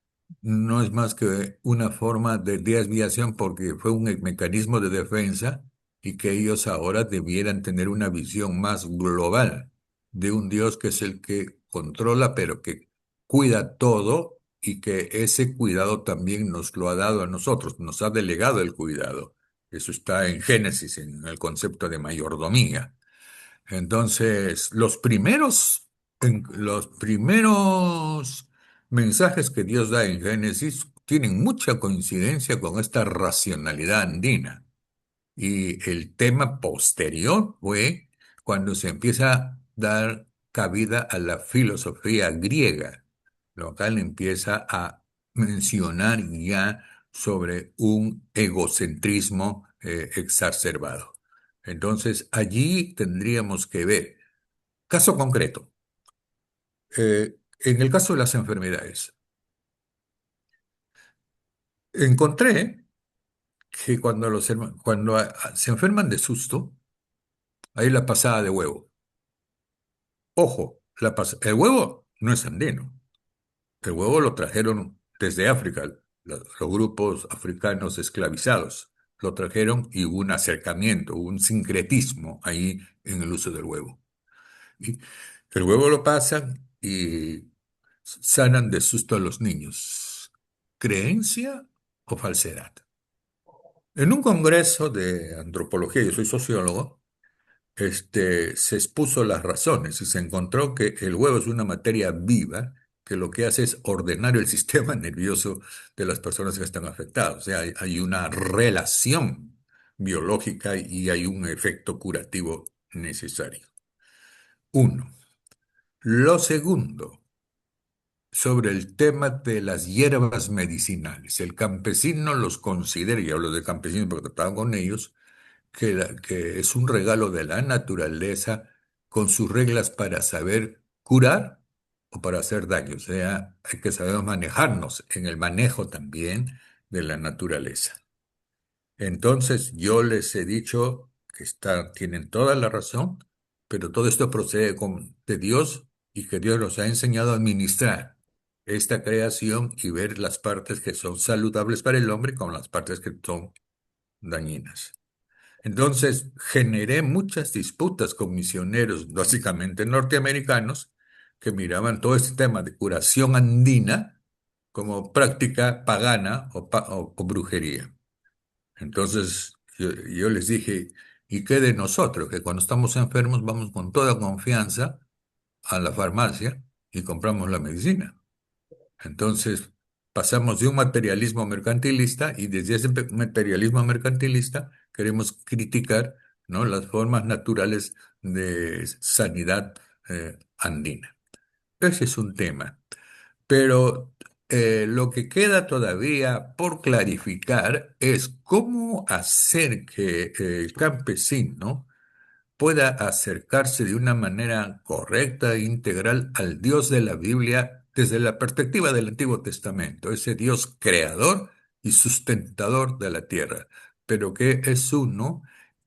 no es más que una forma de desviación porque fue un mecanismo de defensa y que ellos ahora debieran tener una visión más global de un Dios que es el que controla, pero que cuida todo y que ese cuidado también nos lo ha dado a nosotros, nos ha delegado el cuidado. Eso está en Génesis, en el concepto de mayordomía. Entonces, los primeros mensajes que Dios da en Génesis tienen mucha coincidencia con esta racionalidad andina. Y el tema posterior fue cuando se empieza a dar cabida a la filosofía griega, lo cual empieza a mencionar ya sobre un egocentrismo exacerbado. Entonces, allí tendríamos que ver. Caso concreto. En el caso de las enfermedades, encontré que cuando se enferman de susto, hay la pasada de huevo. Ojo, el huevo no es andino. El huevo lo trajeron desde África, los grupos africanos esclavizados. Lo trajeron y hubo un acercamiento, hubo un sincretismo ahí en el uso del huevo. Y el huevo lo pasan y sanan de susto a los niños. ¿Creencia o falsedad? En un congreso de antropología, yo soy sociólogo, se expuso las razones y se encontró que el huevo es una materia viva que lo que hace es ordenar el sistema nervioso de las personas que están afectadas. O sea, hay una relación biológica y hay un efecto curativo necesario. Uno. Lo segundo, sobre el tema de las hierbas medicinales. El campesino los considera, y hablo de campesinos porque trataba con ellos, que es un regalo de la naturaleza con sus reglas para saber curar o para hacer daño. O sea, hay que saber manejarnos en el manejo también de la naturaleza. Entonces, yo les he dicho que tienen toda la razón, pero todo esto procede de Dios y que Dios nos ha enseñado a administrar esta creación y ver las partes que son saludables para el hombre con las partes que son dañinas. Entonces, generé muchas disputas con misioneros, básicamente norteamericanos, que miraban todo este tema de curación andina como práctica pagana o brujería. Entonces, yo les dije, ¿y qué de nosotros? Que cuando estamos enfermos vamos con toda confianza a la farmacia y compramos la medicina. Entonces, pasamos de un materialismo mercantilista y desde ese materialismo mercantilista queremos criticar, ¿no?, las formas naturales de sanidad andina. Ese es un tema. Pero lo que queda todavía por clarificar es cómo hacer que el campesino pueda acercarse de una manera correcta e integral al Dios de la Biblia desde la perspectiva del Antiguo Testamento, ese Dios creador y sustentador de la tierra, pero que es uno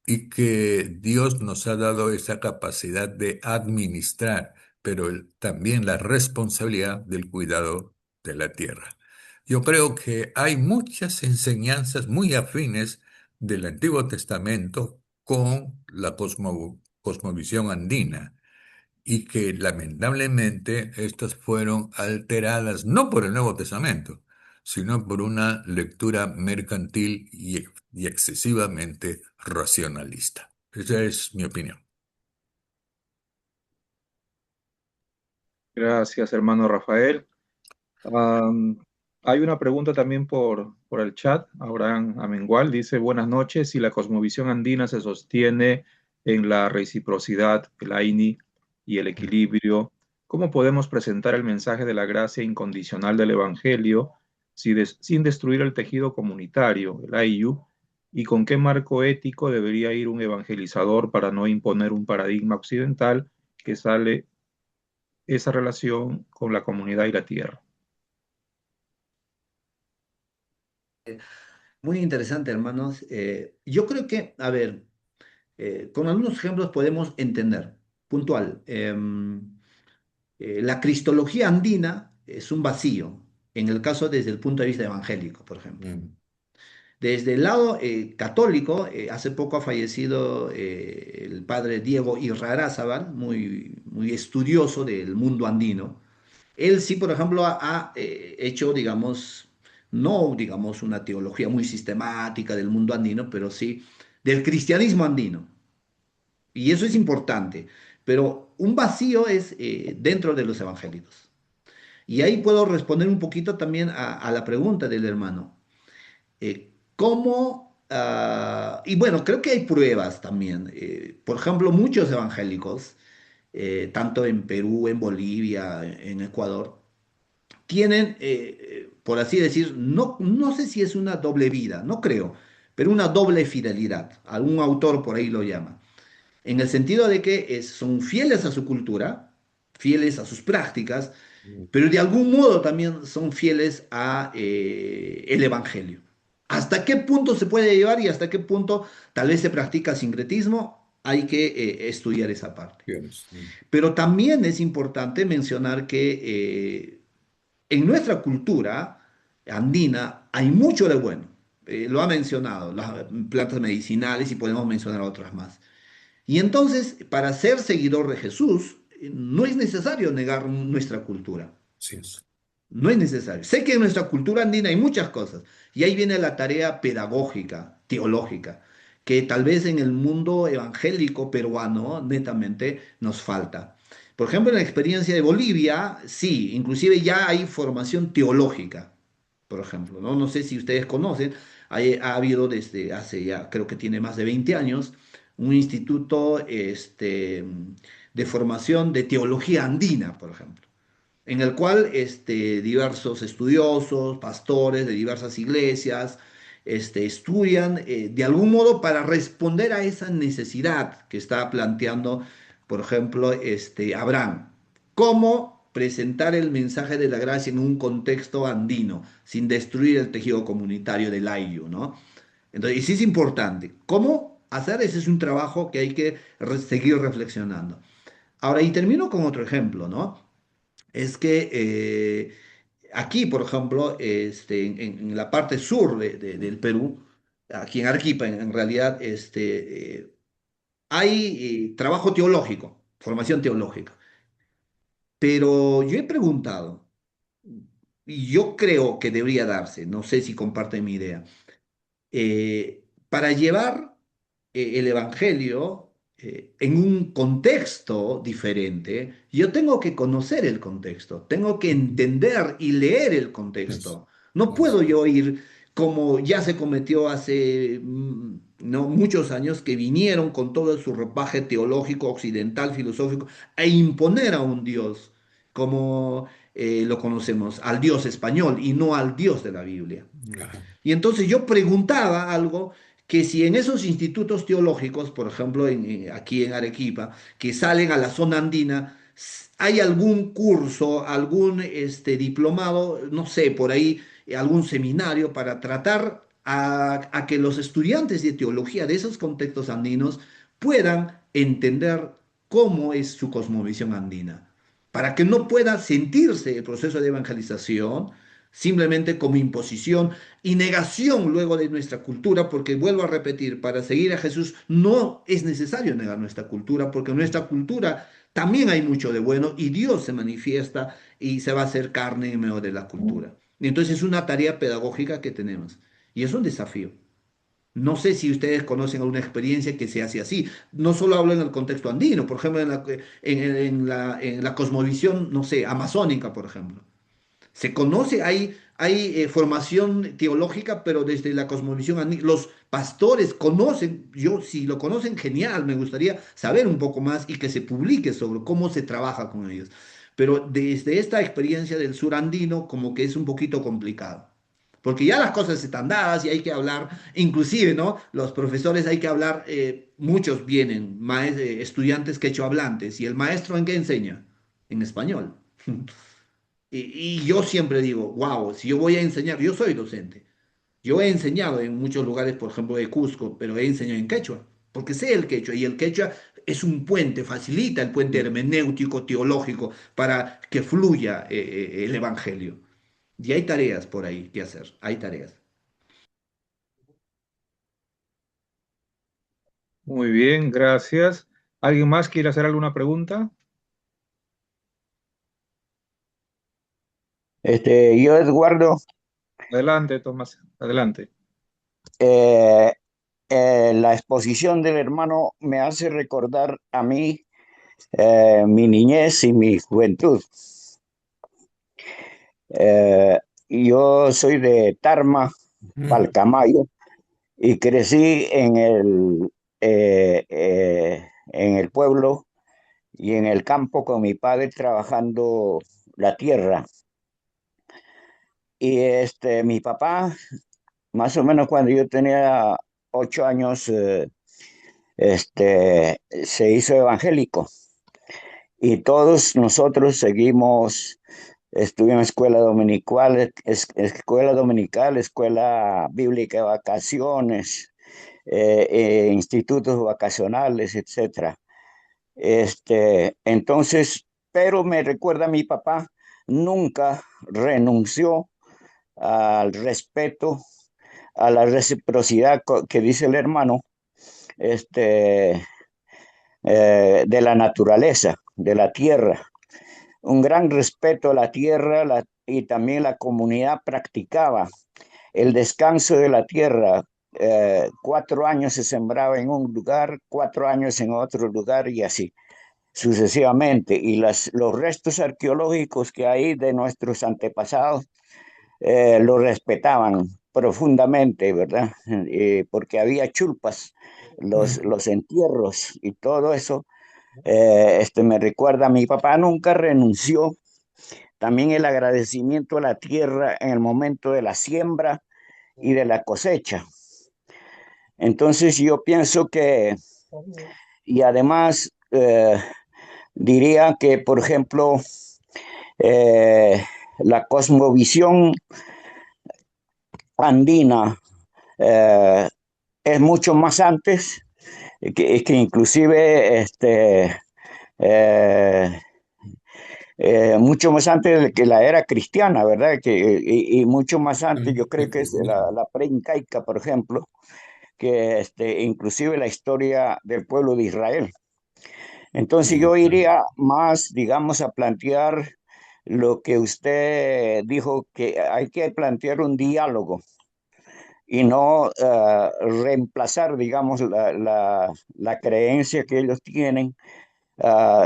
y que Dios nos ha dado esa capacidad de administrar, pero también la responsabilidad del cuidado de la tierra. Yo creo que hay muchas enseñanzas muy afines del Antiguo Testamento con la cosmovisión andina y que lamentablemente estas fueron alteradas no por el Nuevo Testamento, sino por una lectura mercantil y excesivamente racionalista. Esa es mi opinión. Gracias, hermano Rafael. Am, Hay una pregunta también por el chat. Abraham Amengual dice, buenas noches, si la cosmovisión andina se sostiene en la reciprocidad, el AINI y el equilibrio, ¿cómo podemos presentar el mensaje de la gracia incondicional del Evangelio sin destruir el tejido comunitario, el AIU? ¿Y con qué marco ético debería ir un evangelizador para no imponer un paradigma occidental que sale esa relación con la comunidad y la tierra? Muy interesante, hermanos. Yo creo que, a ver, con algunos ejemplos podemos entender, puntual. La cristología andina es un vacío, en el caso desde el punto de vista evangélico, por ejemplo. Mm, Desde el lado católico, hace poco ha fallecido el padre Diego Irarrázaval, muy estudioso del mundo andino. Él sí, por ejemplo, ha hecho, digamos, no, digamos, una teología muy sistemática del mundo andino, pero sí del cristianismo andino. Y eso es importante. Pero un vacío es dentro de los evangélicos. Y ahí puedo responder un poquito también a la pregunta del hermano. ¿Cómo? Y bueno, creo que hay pruebas también. Por ejemplo, muchos evangélicos, tanto en Perú, en Bolivia, en Ecuador, tienen, por así decir, no sé si es una doble vida, no creo, pero una doble fidelidad. Algún autor por ahí lo llama. En el sentido de que son fieles a su cultura, fieles a sus prácticas, pero de algún modo también son fieles a el evangelio. ¿Hasta qué punto se puede llevar y hasta qué punto tal vez se practica sincretismo? Hay que estudiar esa parte. Tienes. Pero también es importante mencionar que en nuestra cultura andina hay mucho de bueno. Lo ha mencionado, las plantas medicinales y podemos mencionar otras más. Y entonces, para ser seguidor de Jesús, no es necesario negar nuestra cultura. Así es. No es necesario. Sé que en nuestra cultura andina hay muchas cosas. Y ahí viene la tarea pedagógica, teológica, que tal vez en el mundo evangélico peruano netamente nos falta. Por ejemplo, en la experiencia de Bolivia, sí, inclusive ya hay formación teológica, por ejemplo, ¿no? No sé si ustedes conocen, ha habido desde hace ya, creo que tiene más de 20 años, un instituto de formación de teología andina, por ejemplo, en el cual diversos estudiosos, pastores de diversas iglesias, estudian de algún modo para responder a esa necesidad que está planteando, por ejemplo, Abraham. ¿Cómo presentar el mensaje de la gracia en un contexto andino, sin destruir el tejido comunitario del Ayllu, ¿no? Entonces, y sí es importante. ¿Cómo hacer? Ese es un trabajo que hay que seguir reflexionando. Ahora, y termino con otro ejemplo, ¿no? Es que aquí, por ejemplo, en la parte sur del Perú, aquí en Arequipa, en realidad, hay trabajo teológico, formación teológica. Pero yo he preguntado, y yo creo que debería darse, no sé si comparten mi idea, para llevar el Evangelio en un contexto diferente, yo tengo que conocer el contexto, tengo que entender y leer el Es, contexto. No es, puedo yo ir como ya se cometió hace no muchos años, que vinieron con todo su ropaje teológico, occidental, filosófico, a imponer a un Dios como lo conocemos, al Dios español y no al Dios de la Biblia. ajá. Y entonces yo preguntaba algo que si en esos institutos teológicos, por ejemplo aquí en Arequipa, que salen a la zona andina, hay algún curso, algún diplomado, no sé, por ahí algún seminario para tratar a que los estudiantes de teología de esos contextos andinos puedan entender cómo es su cosmovisión andina, para que no pueda sentirse el proceso de evangelización simplemente como imposición y negación luego de nuestra cultura, porque vuelvo a repetir, para seguir a Jesús no es necesario negar nuestra cultura, porque en nuestra cultura también hay mucho de bueno y Dios se manifiesta y se va a hacer carne en medio de la cultura. Y entonces es una tarea pedagógica que tenemos y es un desafío. No sé si ustedes conocen alguna experiencia que se hace así. No solo hablo en el contexto andino, por ejemplo, en la cosmovisión, no sé, amazónica, por ejemplo. Se conoce, hay formación teológica, pero desde la cosmovisión los pastores conocen, yo si lo conocen, genial, me gustaría saber un poco más y que se publique sobre cómo se trabaja con ellos. Pero desde esta experiencia del sur andino, como que es un poquito complicado. Porque ya las cosas están dadas y hay que hablar, inclusive, ¿no? Los profesores hay que hablar, muchos vienen, estudiantes quechohablantes, ¿y el maestro en qué enseña? En español. Y yo siempre digo, wow, si yo voy a enseñar, yo soy docente, yo he enseñado en muchos lugares, por ejemplo, de Cusco, pero he enseñado en quechua, porque sé el quechua y el quechua es un puente, facilita el puente hermenéutico, teológico, para que fluya el evangelio. Y hay tareas por ahí que hacer, hay tareas. Muy bien, gracias. ¿Alguien más quiere hacer alguna pregunta? Yo, Eduardo, Adelante, Tomás, adelante. eh, la exposición del hermano me hace recordar a mí mi niñez y mi juventud. Yo soy de Tarma, Mm. Palcamayo, y crecí en el pueblo y en el campo con mi padre trabajando la tierra. Y mi papá más o menos cuando yo tenía 8 años, se hizo evangélico y todos nosotros seguimos, estuve en escuela dominical, escuela bíblica de vacaciones, institutos vacacionales, etcétera. Entonces, pero me recuerda a mi papá, nunca renunció al respeto, a la reciprocidad que dice el hermano, este, de la naturaleza, de la tierra. Un gran respeto a la tierra y también la comunidad practicaba el descanso de la tierra. 4 años se sembraba en un lugar, 4 años en otro lugar y así sucesivamente. Y los restos arqueológicos que hay de nuestros antepasados lo respetaban profundamente, ¿verdad? Porque había chulpas, los entierros y todo eso. Me recuerda a mi papá, nunca renunció. También el agradecimiento a la tierra en el momento de la siembra y de la cosecha. Entonces yo pienso que, y además diría que, por ejemplo, eh, la cosmovisión andina eh, es mucho más antes, que inclusive eh, mucho más antes de que la era cristiana, ¿verdad? Y mucho más antes, yo creo que es la preincaica, por ejemplo, que inclusive la historia del pueblo de Israel. Entonces yo iría más, digamos, a plantear lo que usted dijo, que hay que plantear un diálogo y no reemplazar, digamos, la creencia que ellos tienen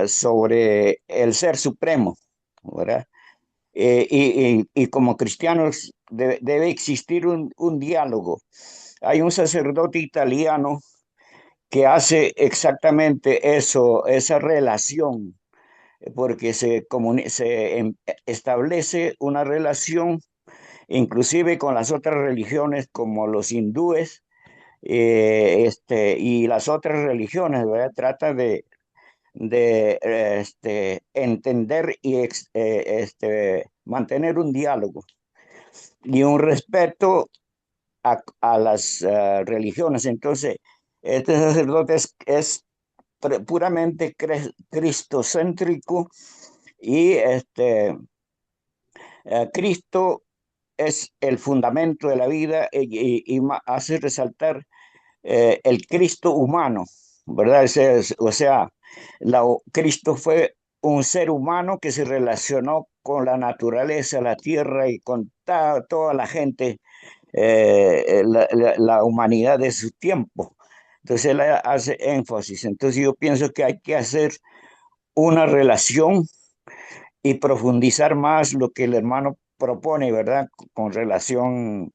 sobre el ser supremo, ¿verdad? Y como cristianos debe existir un diálogo. Hay un sacerdote italiano que hace exactamente eso, esa relación, porque establece una relación inclusive con las otras religiones como los hindúes y las otras religiones, ¿verdad? Trata de entender y mantener un diálogo y un respeto a las religiones. Entonces, este sacerdote es puramente cristocéntrico y Cristo es el fundamento de la vida y hace resaltar el Cristo humano, ¿verdad? O sea, Cristo fue un ser humano que se relacionó con la naturaleza, la tierra y con toda la gente, la humanidad de su tiempo. Entonces él hace énfasis. Entonces yo pienso que hay que hacer una relación y profundizar más lo que el hermano propone, ¿verdad? Con relación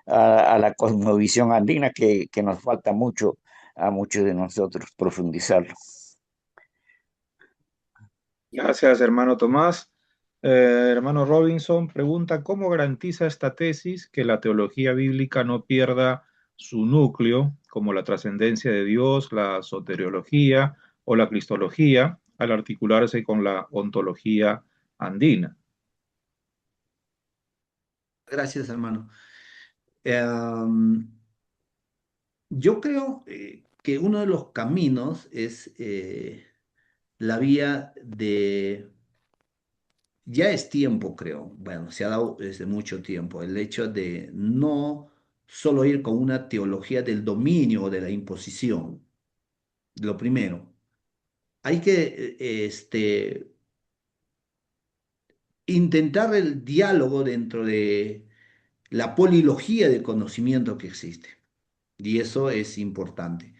a la cosmovisión andina que nos falta mucho a muchos de nosotros profundizarlo. Gracias, hermano Tomás. Hermano Robinson pregunta, ¿cómo garantiza esta tesis que la teología bíblica no pierda su núcleo, como la trascendencia de Dios, la soteriología o la cristología, al articularse con la ontología andina? Gracias, hermano. Em, yo creo que uno de los caminos es la vía de... Ya es tiempo, creo. Bueno, se ha dado desde mucho tiempo el hecho de no solo ir con una teología del dominio o de la imposición. Lo primero, hay que intentar el diálogo dentro de la polilogía de conocimiento que existe. Y eso es importante.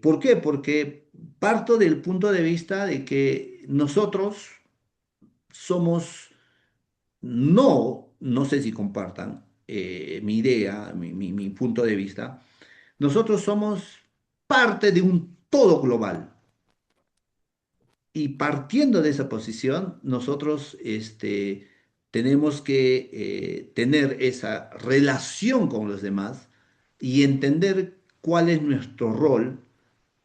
¿Por qué? Porque parto del punto de vista de que nosotros somos, no sé si compartan mi idea, mi punto de vista, nosotros somos parte de un todo global. Y partiendo de esa posición, nosotros tenemos que tener esa relación con los demás y entender cuál es nuestro rol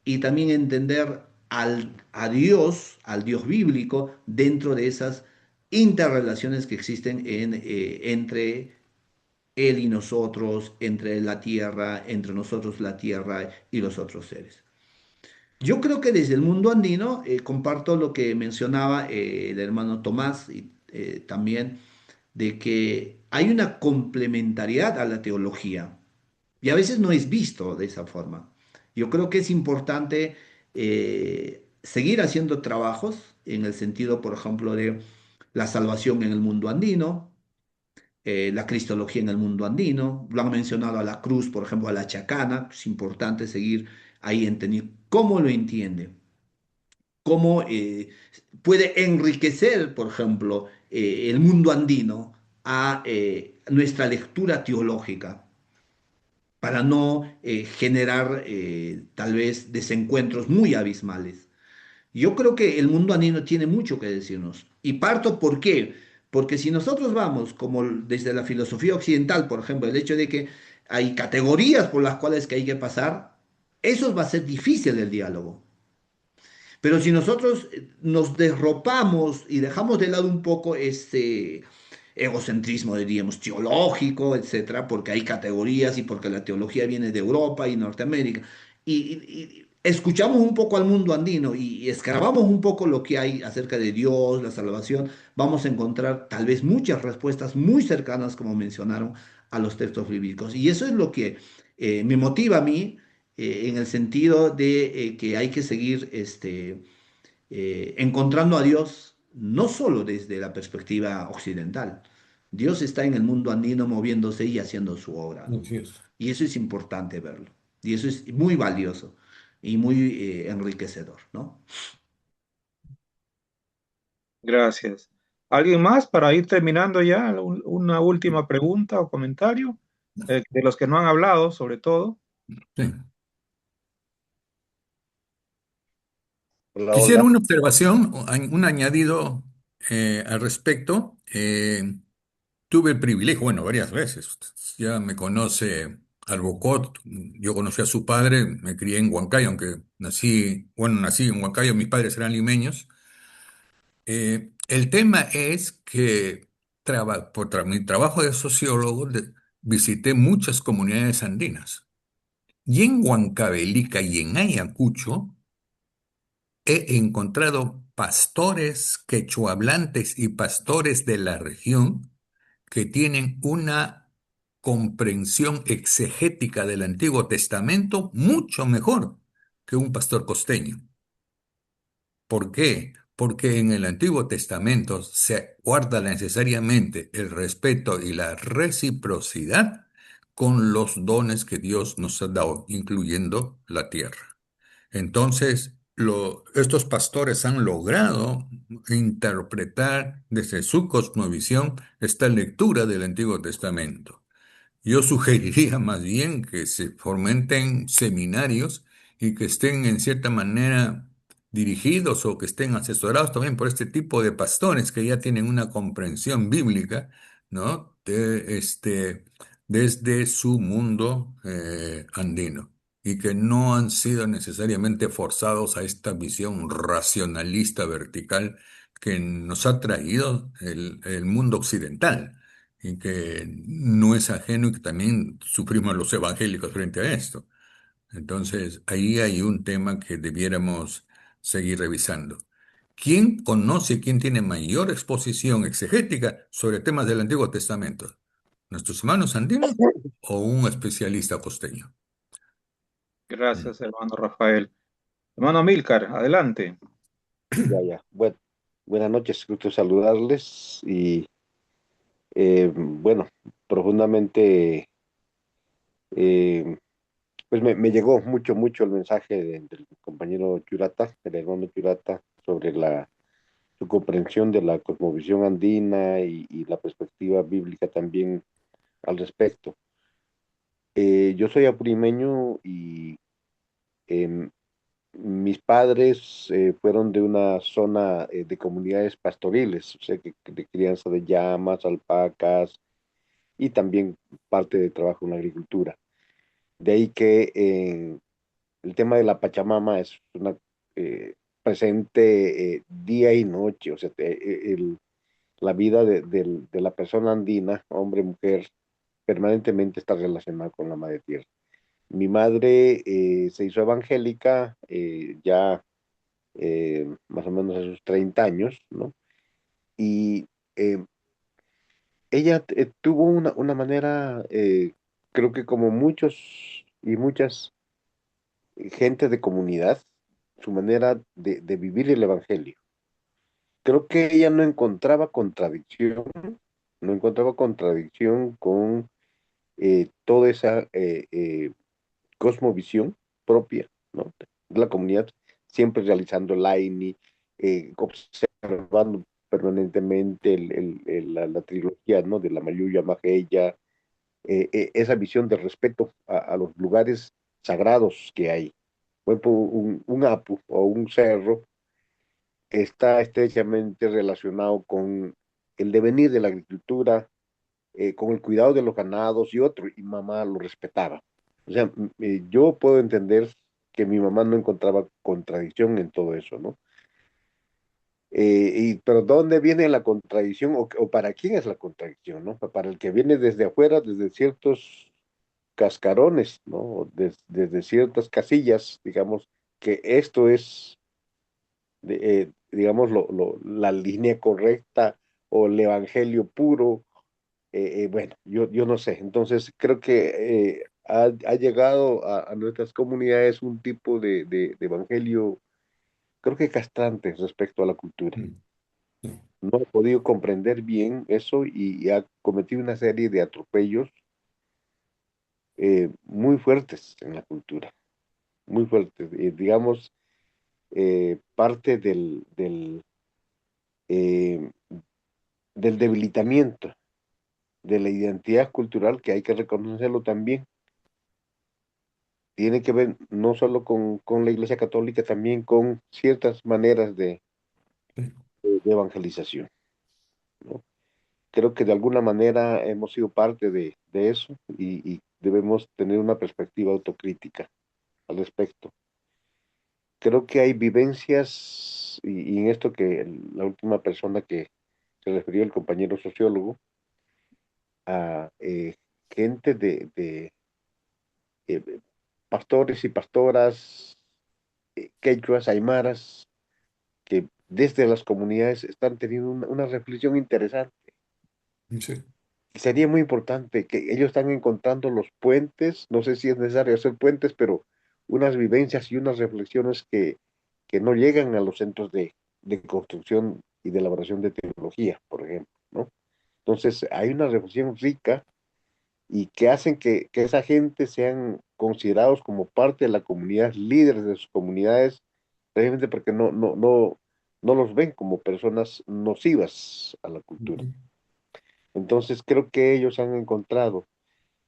y también entender al Dios bíblico, dentro de esas interrelaciones que existen entre Él y nosotros, entre la tierra, entre nosotros la tierra y los otros seres. Yo creo que desde el mundo andino, comparto lo que mencionaba el hermano Tomás y también, de que hay una complementariedad a la teología y a veces no es visto de esa forma. Yo creo que es importante seguir haciendo trabajos en el sentido, por ejemplo, de la salvación en el mundo andino, la cristología en el mundo andino. Lo han mencionado a la cruz, por ejemplo, a la chacana. Es importante seguir ahí entendiendo cómo lo entiende, cómo puede enriquecer, por ejemplo, el mundo andino a nuestra lectura teológica, para no generar tal vez desencuentros muy abismales. Yo creo que el mundo andino tiene mucho que decirnos. Y parto, ¿por qué? Porque si nosotros vamos, como desde la filosofía occidental, por ejemplo, el hecho de que hay categorías por las cuales que hay que pasar, eso va a ser difícil el diálogo. Pero si nosotros nos derropamos y dejamos de lado un poco este egocentrismo, diríamos, teológico, etcétera, porque hay categorías y porque la teología viene de Europa y Norteamérica, y escuchamos un poco al mundo andino y escarbamos un poco lo que hay acerca de Dios, la salvación, vamos a encontrar tal vez muchas respuestas muy cercanas, como mencionaron, a los textos bíblicos. Y eso es lo que me motiva a mí, en el sentido de que hay que seguir encontrando a Dios no solo desde la perspectiva occidental. Dios está en el mundo andino moviéndose y haciendo su obra. Así es. Y eso es importante verlo. Y eso es muy valioso y muy enriquecedor, ¿no? Gracias. ¿Alguien más para ir terminando ya? Una última pregunta o comentario de los que no han hablado, sobre todo. Sí. Hola, Quisiera hola. una observación, un añadido al respecto. Tuve el privilegio, bueno, varias veces, ya me conoce Albocot, yo conocí a su padre, me crié en Huancayo, aunque nací en Huancayo, mis padres eran limeños. El tema es que mi trabajo de sociólogo visité muchas comunidades andinas. Y en Huancavelica y en Ayacucho he encontrado pastores quechohablantes y pastores de la región que tienen una comprensión exegética del Antiguo Testamento mucho mejor que un pastor costeño. ¿Por qué? Porque en el Antiguo Testamento se guarda necesariamente el respeto y la reciprocidad con los dones que Dios nos ha dado, incluyendo la tierra. Entonces, estos pastores han logrado interpretar desde su cosmovisión esta lectura del Antiguo Testamento. Yo sugeriría más bien que se fomenten seminarios y que estén en cierta manera dirigidos o que estén asesorados también por este tipo de pastores que ya tienen una comprensión bíblica, ¿no? Desde su mundo andino y que no han sido necesariamente forzados a esta visión racionalista vertical que nos ha traído el mundo occidental y que no es ajeno y que también sufrimos los evangélicos frente a esto. Entonces, ahí hay un tema que debiéramos seguir revisando. ¿Quién conoce, quién tiene mayor exposición exegética sobre temas del Antiguo Testamento? ¿Nuestros hermanos andinos o un especialista costeño? Mm. Gracias, hermano Rafael. Hermano Milcar, adelante. Ya, ya. Bueno, buenas noches, gusto saludarles y bueno, profundamente, eh, pues me llegó mucho, mucho el mensaje del compañero Churata, el hermano Churata, sobre su comprensión de la cosmovisión andina y la perspectiva bíblica también al respecto. Yo soy apurimeño y em, mis padres fueron de una zona de comunidades pastoriles, o sea, que de crianza de llamas, alpacas y también parte de trabajo en la agricultura. De ahí que el tema de la Pachamama es una eh, presente día y noche, o sea, la vida de la persona andina, hombre, mujer, permanentemente está relacionada con la madre tierra. Mi madre se hizo evangélica ya más o menos a sus 30 años, ¿no? Y eh, ella tuvo una manera, creo que como muchos y muchas gente de comunidad, su manera de vivir el evangelio. Creo que ella no encontraba contradicción con toda esa cosmovisión propia, ¿no? De la comunidad, siempre realizando el AINI, observando permanentemente la trilogía, ¿no? De la Mayuya Mageya, esa visión de respeto a los lugares sagrados que hay. Por ejemplo, un apu o un cerro está estrechamente relacionado con el devenir de la agricultura, con el cuidado de los ganados y otro, y mamá lo respetaba. O sea, yo puedo entender que mi mamá no encontraba contradicción en todo eso, ¿no? Pero ¿dónde viene la contradicción o para quién es la contradicción, ¿no? Para el que viene desde afuera, desde ciertos cascarones, ¿no? Desde ciertas casillas, digamos, que esto es, digamos, la línea correcta o el evangelio puro. Bueno, yo no sé. Entonces, creo que ha llegado a nuestras comunidades un tipo de evangelio, creo que castrante respecto a la cultura. Mm, sí, No ha podido comprender bien eso y ha cometido una serie de atropellos muy fuertes en la cultura, muy fuertes. Digamos, parte eh, del debilitamiento de la identidad cultural, que hay que reconocerlo también, tiene que ver no solo con la Iglesia Católica, también con ciertas maneras sí. de evangelización, ¿no? Creo que de alguna manera hemos sido parte de eso y debemos tener una perspectiva autocrítica al respecto. Creo que hay vivencias, y en esto que la última persona que se refirió, el compañero sociólogo, a gente de pastores y pastoras, quechuas, aymaras, que desde las comunidades están teniendo una reflexión interesante. Sí. Y sería muy importante que ellos están encontrando los puentes, no sé si es necesario hacer puentes, pero unas vivencias y unas reflexiones que no llegan a los centros de construcción y de elaboración de tecnología, por ejemplo, ¿no? Entonces, hay una reflexión rica y que hacen que esa gente sean considerados como parte de la comunidad, líderes de sus comunidades, precisamente porque no los ven como personas nocivas a la cultura. Ujú. Entonces creo que ellos han encontrado,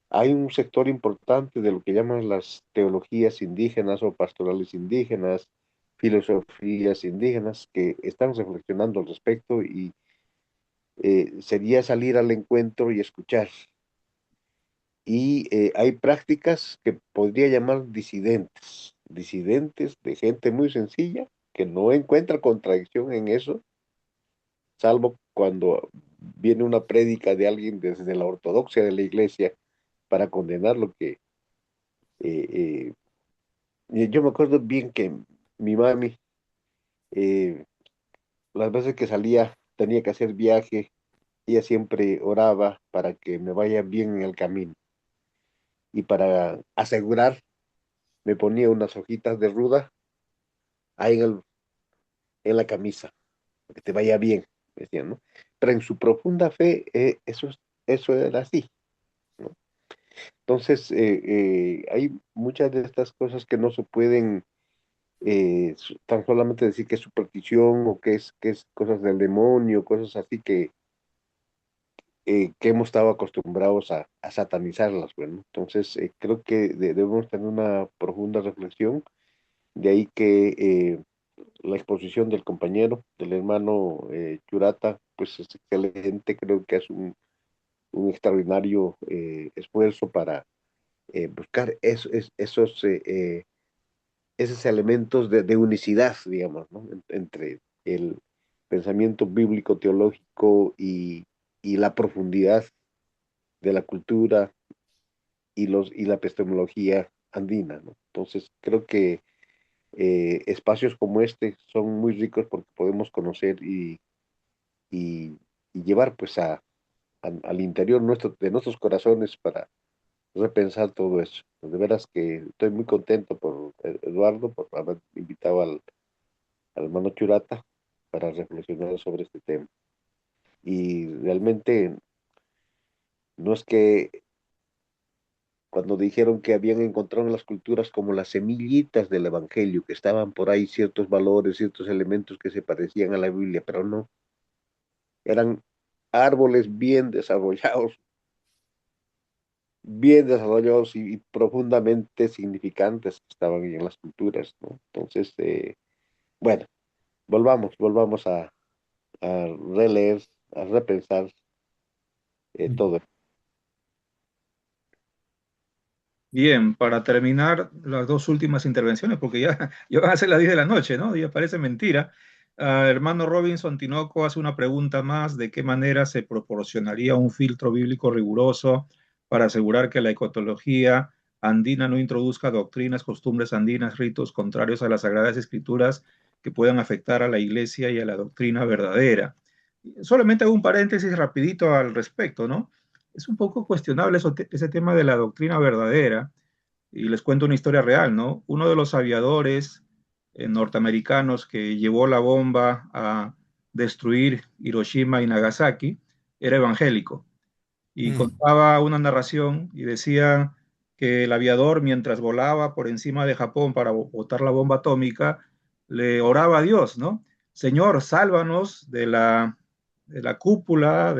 hay un sector importante de lo que llaman las teologías indígenas o pastorales indígenas, filosofías indígenas, que están reflexionando al respecto y sería salir al encuentro y escuchar. Y hay prácticas que podría llamar disidentes, disidentes de gente muy sencilla que no encuentra contradicción en eso, salvo cuando viene una prédica de alguien desde la ortodoxia de la iglesia para condenar lo que... eh, yo me acuerdo bien que mi mami, eh, las veces que salía, tenía que hacer viaje, ella siempre oraba para que me vaya bien en el camino y para asegurar me ponía unas hojitas de ruda ahí en la camisa, que te vaya bien, decían, ¿no? Pero en su profunda fe, eso era así, ¿no? Entonces, hay muchas de estas cosas que no se pueden tan solamente decir que es superstición o que es cosas del demonio, cosas así que hemos estado acostumbrados a satanizarlas, bueno. Entonces, creo que debemos tener una profunda reflexión. De ahí que la exposición del compañero, del hermano Churata, pues es excelente, creo que es un extraordinario esfuerzo para buscar esos elementos de unicidad, digamos, ¿no? Entre el pensamiento bíblico, teológico y la profundidad de la cultura y la epistemología andina, ¿no? Entonces, creo que espacios como este son muy ricos porque podemos conocer y, y llevar pues al interior de nuestros corazones para repensar todo eso. De veras que estoy muy contento por Eduardo, por haber invitado al hermano Churata para reflexionar sobre este tema. Y realmente no es que cuando dijeron que habían encontrado en las culturas como las semillitas del Evangelio, que estaban por ahí ciertos valores, ciertos elementos que se parecían a la Biblia, pero no, eran árboles bien desarrollados y profundamente significantes que estaban ahí en las culturas, ¿no? Entonces, bueno, volvamos a releer, a repensar todo. Bien, para terminar las dos últimas intervenciones, porque ya, ya van a ser las 10 de la noche, ¿no? Ya parece mentira. Hermano Robinson Tinoco hace una pregunta más: ¿de qué manera se proporcionaría un filtro bíblico riguroso para asegurar que la ecotología andina no introduzca doctrinas, costumbres andinas, ritos contrarios a las Sagradas Escrituras que puedan afectar a la iglesia y a la doctrina verdadera? Solamente hago un paréntesis rapidito al respecto, ¿no? Es un poco cuestionable ese tema de la doctrina verdadera, y les cuento una historia real, ¿no? Uno de los aviadores norteamericanos que llevó la bomba a destruir Hiroshima y Nagasaki era evangélico, y Mm. contaba una narración y decía que el aviador, mientras volaba por encima de Japón para botar la bomba atómica, le oraba a Dios, ¿no? Señor, sálvanos de la cúpula,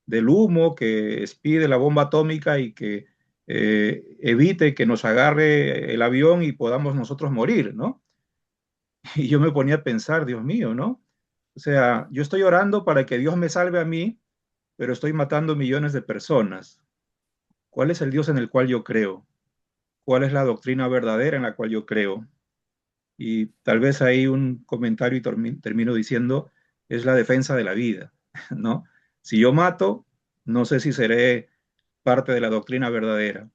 del humo que expide la bomba atómica y que evite que nos agarre el avión y podamos nosotros morir, ¿no? Y yo me ponía a pensar, Dios mío, ¿no? O sea, yo estoy orando para que Dios me salve a mí, pero estoy matando millones de personas. ¿Cuál es el Dios en el cual yo creo? ¿Cuál es la doctrina verdadera en la cual yo creo? Y tal vez ahí un comentario y termino diciendo, es la defensa de la vida, ¿no? Si yo mato, no sé si seré parte de la doctrina verdadera.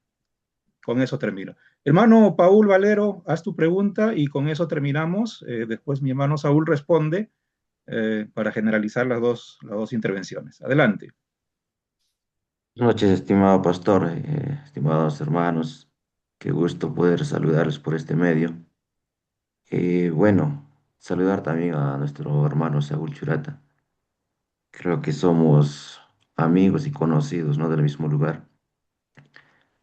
Con eso termino. Hermano Paul Valero, haz tu pregunta y con eso terminamos. Después mi hermano Saúl responde para generalizar las dos intervenciones. Adelante. Buenas noches, estimado pastor, estimados hermanos. Qué gusto poder saludarlos por este medio. Bueno, saludar también a nuestro hermano Saúl Churata. Creo que somos amigos y conocidos, ¿no? Del mismo lugar,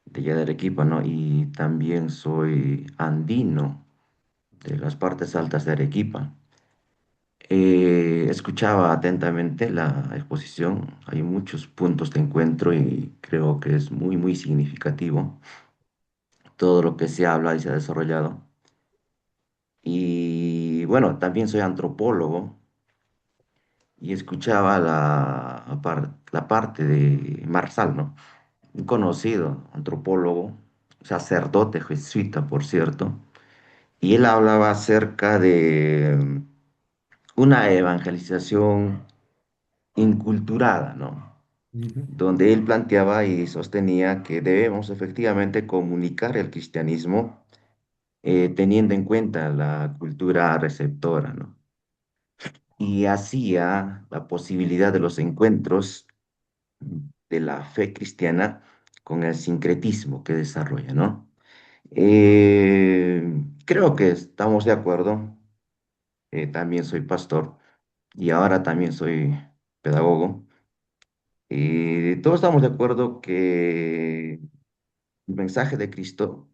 de allá de Arequipa, ¿no? Y también soy andino de las partes altas de Arequipa. Escuchaba atentamente la exposición. Hay muchos puntos de encuentro y creo que es muy, muy significativo todo lo que se habla y se ha desarrollado. Y bueno, también soy antropólogo y escuchaba la parte de Marsal, ¿no? Un conocido antropólogo, sacerdote jesuita, por cierto, y él hablaba acerca de una evangelización inculturada, ¿no? Ujú. Donde él planteaba y sostenía que debemos efectivamente comunicar el cristianismo teniendo en cuenta la cultura receptora, ¿no? Y hacía la posibilidad de los encuentros de la fe cristiana con el sincretismo que desarrolla, ¿no? Creo que estamos de acuerdo. También soy pastor y ahora también soy pedagogo. Todos estamos de acuerdo que el mensaje de Cristo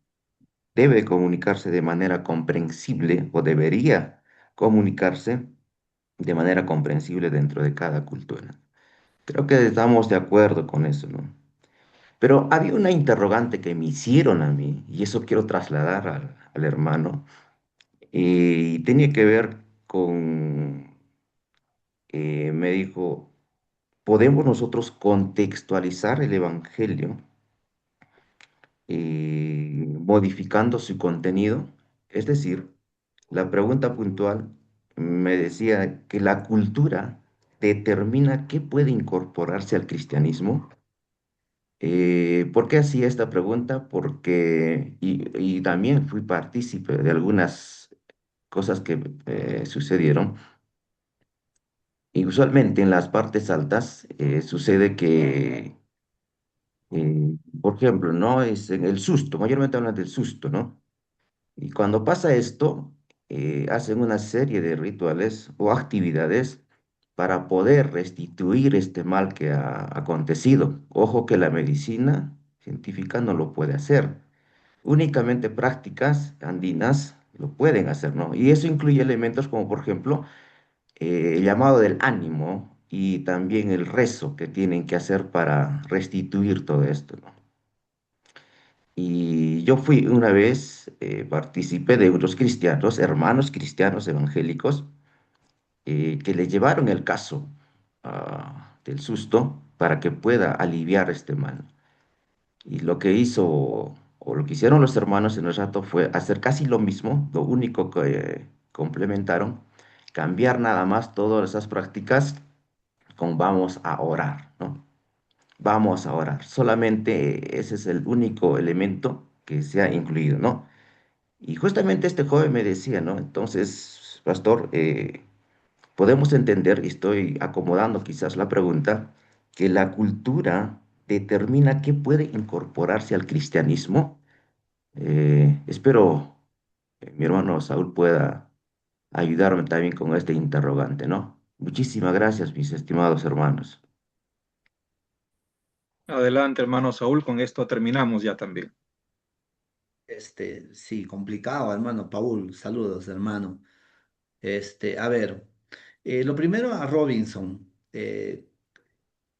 debe comunicarse de manera comprensible o debería comunicarse de manera comprensible dentro de cada cultura. Creo que estamos de acuerdo con eso, ¿no? Pero había una interrogante que me hicieron a mí, y eso quiero trasladar al hermano, y tenía que ver con, me dijo, ¿podemos nosotros contextualizar el Evangelio modificando su contenido? Es decir, la pregunta puntual me decía que la cultura determina qué puede incorporarse al cristianismo. ¿Por qué hacía esta pregunta? Porque, y también fui partícipe de algunas cosas que sucedieron. Y usualmente en las partes altas sucede que, por ejemplo, ¿no? Es en el susto, mayormente hablan del susto, ¿no? Y cuando pasa esto, hacen una serie de rituales o actividades para poder restituir este mal que ha acontecido. Ojo que la medicina científica no lo puede hacer. Únicamente prácticas andinas lo pueden hacer, ¿no? Y eso incluye elementos como, por ejemplo, el llamado del ánimo y también el rezo que tienen que hacer para restituir todo esto, ¿no? Y yo fui una vez, participé de unos cristianos, hermanos cristianos evangélicos, que le llevaron el caso del susto para que pueda aliviar este mal. Y lo que hizo, o lo que hicieron los hermanos en el rato fue hacer casi lo mismo, lo único que complementaron, cambiar nada más todas esas prácticas con vamos a orar, ¿no? Vamos a orar. Solamente ese es el único elemento que se ha incluido, ¿no? Y justamente este joven me decía, ¿no? Entonces, pastor, podemos entender, y estoy acomodando quizás la pregunta, que la cultura determina qué puede incorporarse al cristianismo. Espero mi hermano Saúl pueda ayudarme también con este interrogante, ¿no? Muchísimas gracias, mis estimados hermanos. Adelante, hermano Saúl, con esto terminamos ya también. Sí, complicado, hermano Paul. Saludos, hermano. A ver, lo primero a Robinson.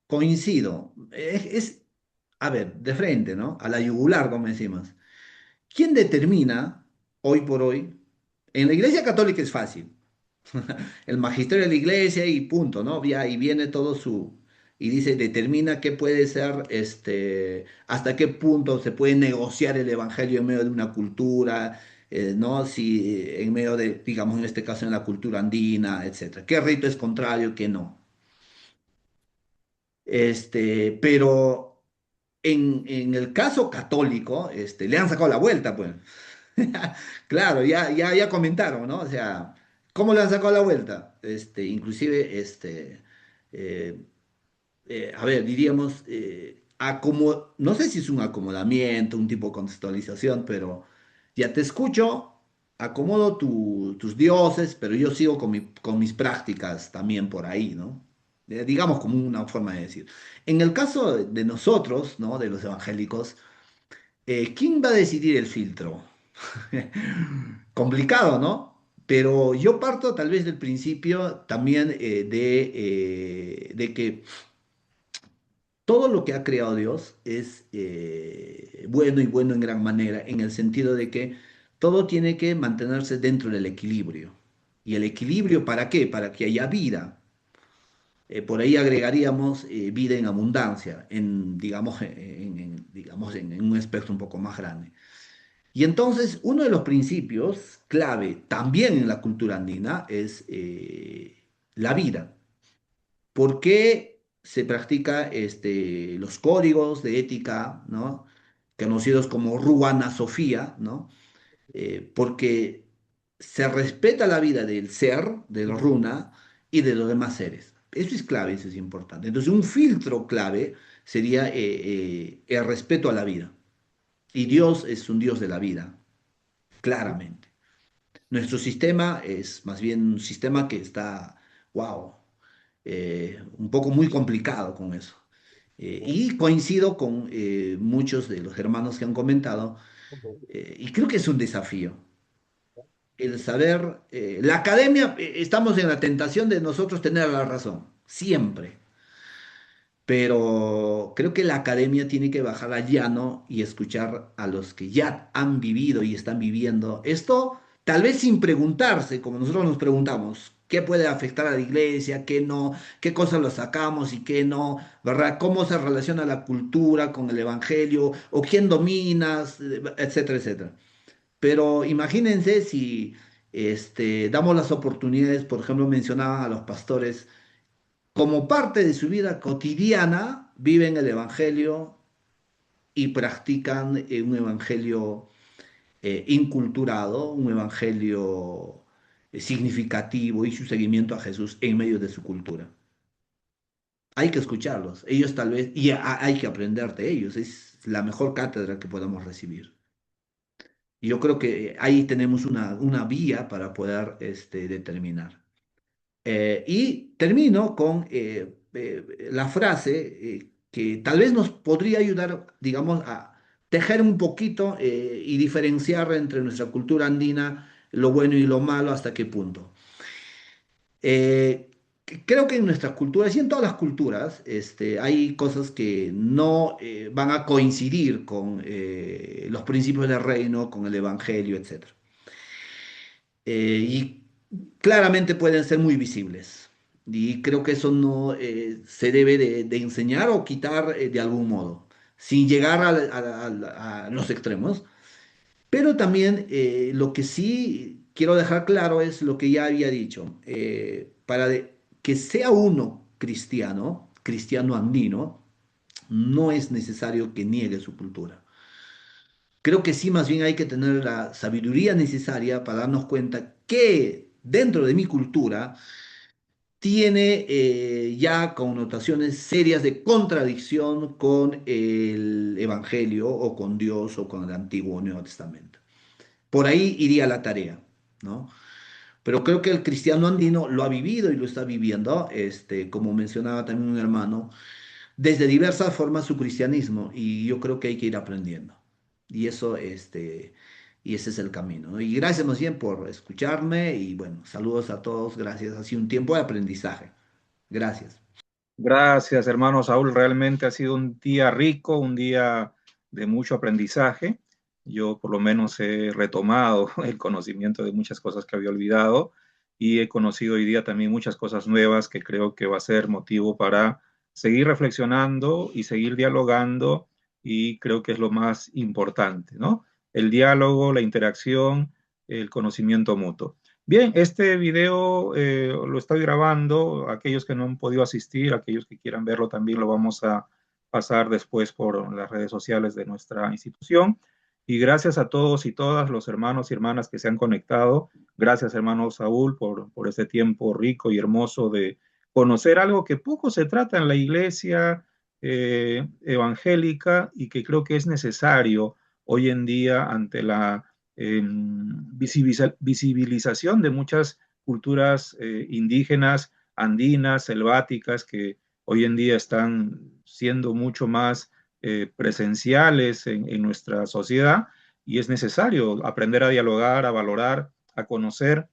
Coincido. A ver, de frente, ¿no? A la yugular, como decimos. ¿Quién determina hoy por hoy? En la Iglesia Católica es fácil. El magisterio de la Iglesia y punto, ¿no? Ya, y viene todo su... Y dice, determina qué puede ser, hasta qué punto se puede negociar el Evangelio en medio de una cultura, ¿no? Si en medio de, digamos, en este caso en la cultura andina, etcétera. ¿Qué rito es contrario, qué no? Pero en el caso católico, le han sacado la vuelta, pues. Claro, ya comentaron, ¿no? O sea, ¿cómo le han sacado la vuelta? Inclusive, eh, a ver, diríamos, no sé si es un acomodamiento, un tipo de contextualización, pero ya te escucho, acomodo tus dioses, pero yo sigo con mis prácticas también por ahí, ¿no? Digamos como una forma de decir. En el caso de nosotros, ¿no? De los evangélicos, ¿quién va a decidir el filtro? Complicado, ¿no? Pero yo parto tal vez del principio también de que todo lo que ha creado Dios es bueno y bueno en gran manera, en el sentido de que todo tiene que mantenerse dentro del equilibrio. ¿Y el equilibrio para qué? Para que haya vida. Por ahí agregaríamos vida en abundancia, digamos, digamos, en un espectro un poco más grande. Y entonces, uno de los principios clave también en la cultura andina es la vida. ¿Por qué se practica los códigos de ética, ¿no? Conocidos como Ruana Sofía, ¿no? Porque se respeta la vida del ser, del runa y de los demás seres. Eso es clave, eso es importante. Entonces, un filtro clave sería el respeto a la vida. Y Dios es un Dios de la vida, claramente. Nuestro sistema es más bien un sistema que está, wow, un poco muy complicado con eso. Y coincido con muchos de los hermanos que han comentado, y creo que es un desafío. El saber, la academia, estamos en la tentación de nosotros tener la razón, siempre. Pero creo que la academia tiene que bajar al llano y escuchar a los que ya han vivido y están viviendo esto tal vez sin preguntarse, como nosotros nos preguntamos, qué puede afectar a la iglesia, qué no, qué cosas lo sacamos y qué no, ¿verdad? ¿Cómo se relaciona la cultura con el evangelio o quién domina, etcétera, etcétera? Pero imagínense si damos las oportunidades, por ejemplo, mencionaban a los pastores, como parte de su vida cotidiana, viven el evangelio y practican un evangelio inculturado, un evangelio significativo y su seguimiento a Jesús en medio de su cultura. Hay que escucharlos, ellos tal vez, y hay que aprender de ellos, es la mejor cátedra que podamos recibir. Y yo creo que ahí tenemos una vía para poder determinar. Y termino con la frase que tal vez nos podría ayudar, digamos, a tejer un poquito y diferenciar entre nuestra cultura andina, lo bueno y lo malo, hasta qué punto. Creo que en nuestras culturas y en todas las culturas hay cosas que no van a coincidir con los principios del reino, con el evangelio, etcétera. Y claramente pueden ser muy visibles. Y creo que eso no se debe de enseñar o quitar de algún modo, sin llegar a los extremos. Pero también lo que sí quiero dejar claro es lo que ya había dicho. Que sea uno cristiano, cristiano andino, no es necesario que niegue su cultura. Creo que sí, más bien hay que tener la sabiduría necesaria para darnos cuenta que dentro de mi cultura tiene ya connotaciones serias de contradicción con el Evangelio o con Dios o con el Antiguo o Nuevo Testamento. Por ahí iría la tarea, ¿no? Pero creo que el cristiano andino lo ha vivido y lo está viviendo, como mencionaba también un hermano, desde diversas formas su cristianismo y yo creo que hay que ir aprendiendo. Y eso, y ese es el camino, ¿no? Y gracias más bien por escucharme y bueno, saludos a todos, gracias. Ha sido un tiempo de aprendizaje. Gracias. Gracias, hermano Saúl. Realmente ha sido un día rico, un día de mucho aprendizaje. Yo por lo menos he retomado el conocimiento de muchas cosas que había olvidado y he conocido hoy día también muchas cosas nuevas que creo que va a ser motivo para seguir reflexionando y seguir dialogando y creo que es lo más importante, ¿no? El diálogo, la interacción, el conocimiento mutuo. Bien, este video lo estoy grabando. Aquellos que no han podido asistir, aquellos que quieran verlo también lo vamos a pasar después por las redes sociales de nuestra institución. Y gracias a todos y todas los hermanos y hermanas que se han conectado. Gracias, hermano Saúl, por este tiempo rico y hermoso de conocer algo que poco se trata en la iglesia evangélica y que creo que es necesario hoy en día ante la visibilización de muchas culturas indígenas, andinas, selváticas, que hoy en día están siendo mucho más presenciales en nuestra sociedad y es necesario aprender a dialogar, a valorar, a conocer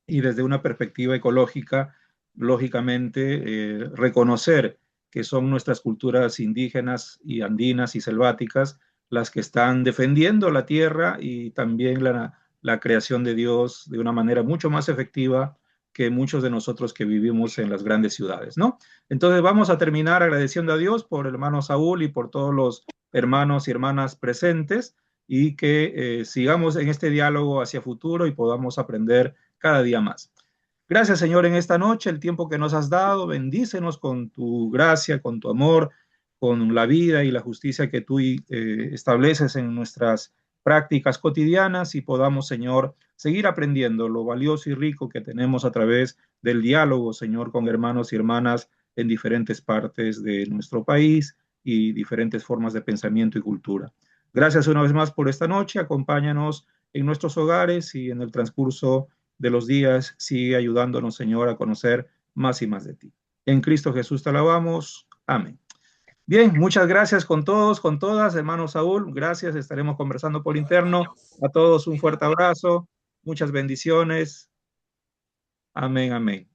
y desde una perspectiva ecológica, lógicamente, reconocer que son nuestras culturas indígenas y andinas y selváticas las que están defendiendo la tierra y también la creación de Dios de una manera mucho más efectiva que muchos de nosotros que vivimos en las grandes ciudades, ¿no? Entonces vamos a terminar agradeciendo a Dios por el hermano Saúl y por todos los hermanos y hermanas presentes y que sigamos en este diálogo hacia futuro y podamos aprender cada día más. Gracias, Señor, en esta noche, el tiempo que nos has dado, bendícenos con tu gracia, con tu amor, con la vida y la justicia que tú estableces en nuestras prácticas cotidianas y podamos, Señor, seguir aprendiendo lo valioso y rico que tenemos a través del diálogo, Señor, con hermanos y hermanas en diferentes partes de nuestro país y diferentes formas de pensamiento y cultura. Gracias una vez más por esta noche. Acompáñanos en nuestros hogares y en el transcurso de los días. Sigue ayudándonos, Señor, a conocer más y más de ti. En Cristo Jesús te alabamos. Amén. Bien, muchas gracias con todos, con todas, hermano Saúl. Gracias, estaremos conversando por interno. A todos un fuerte abrazo, muchas bendiciones. Amén, amén.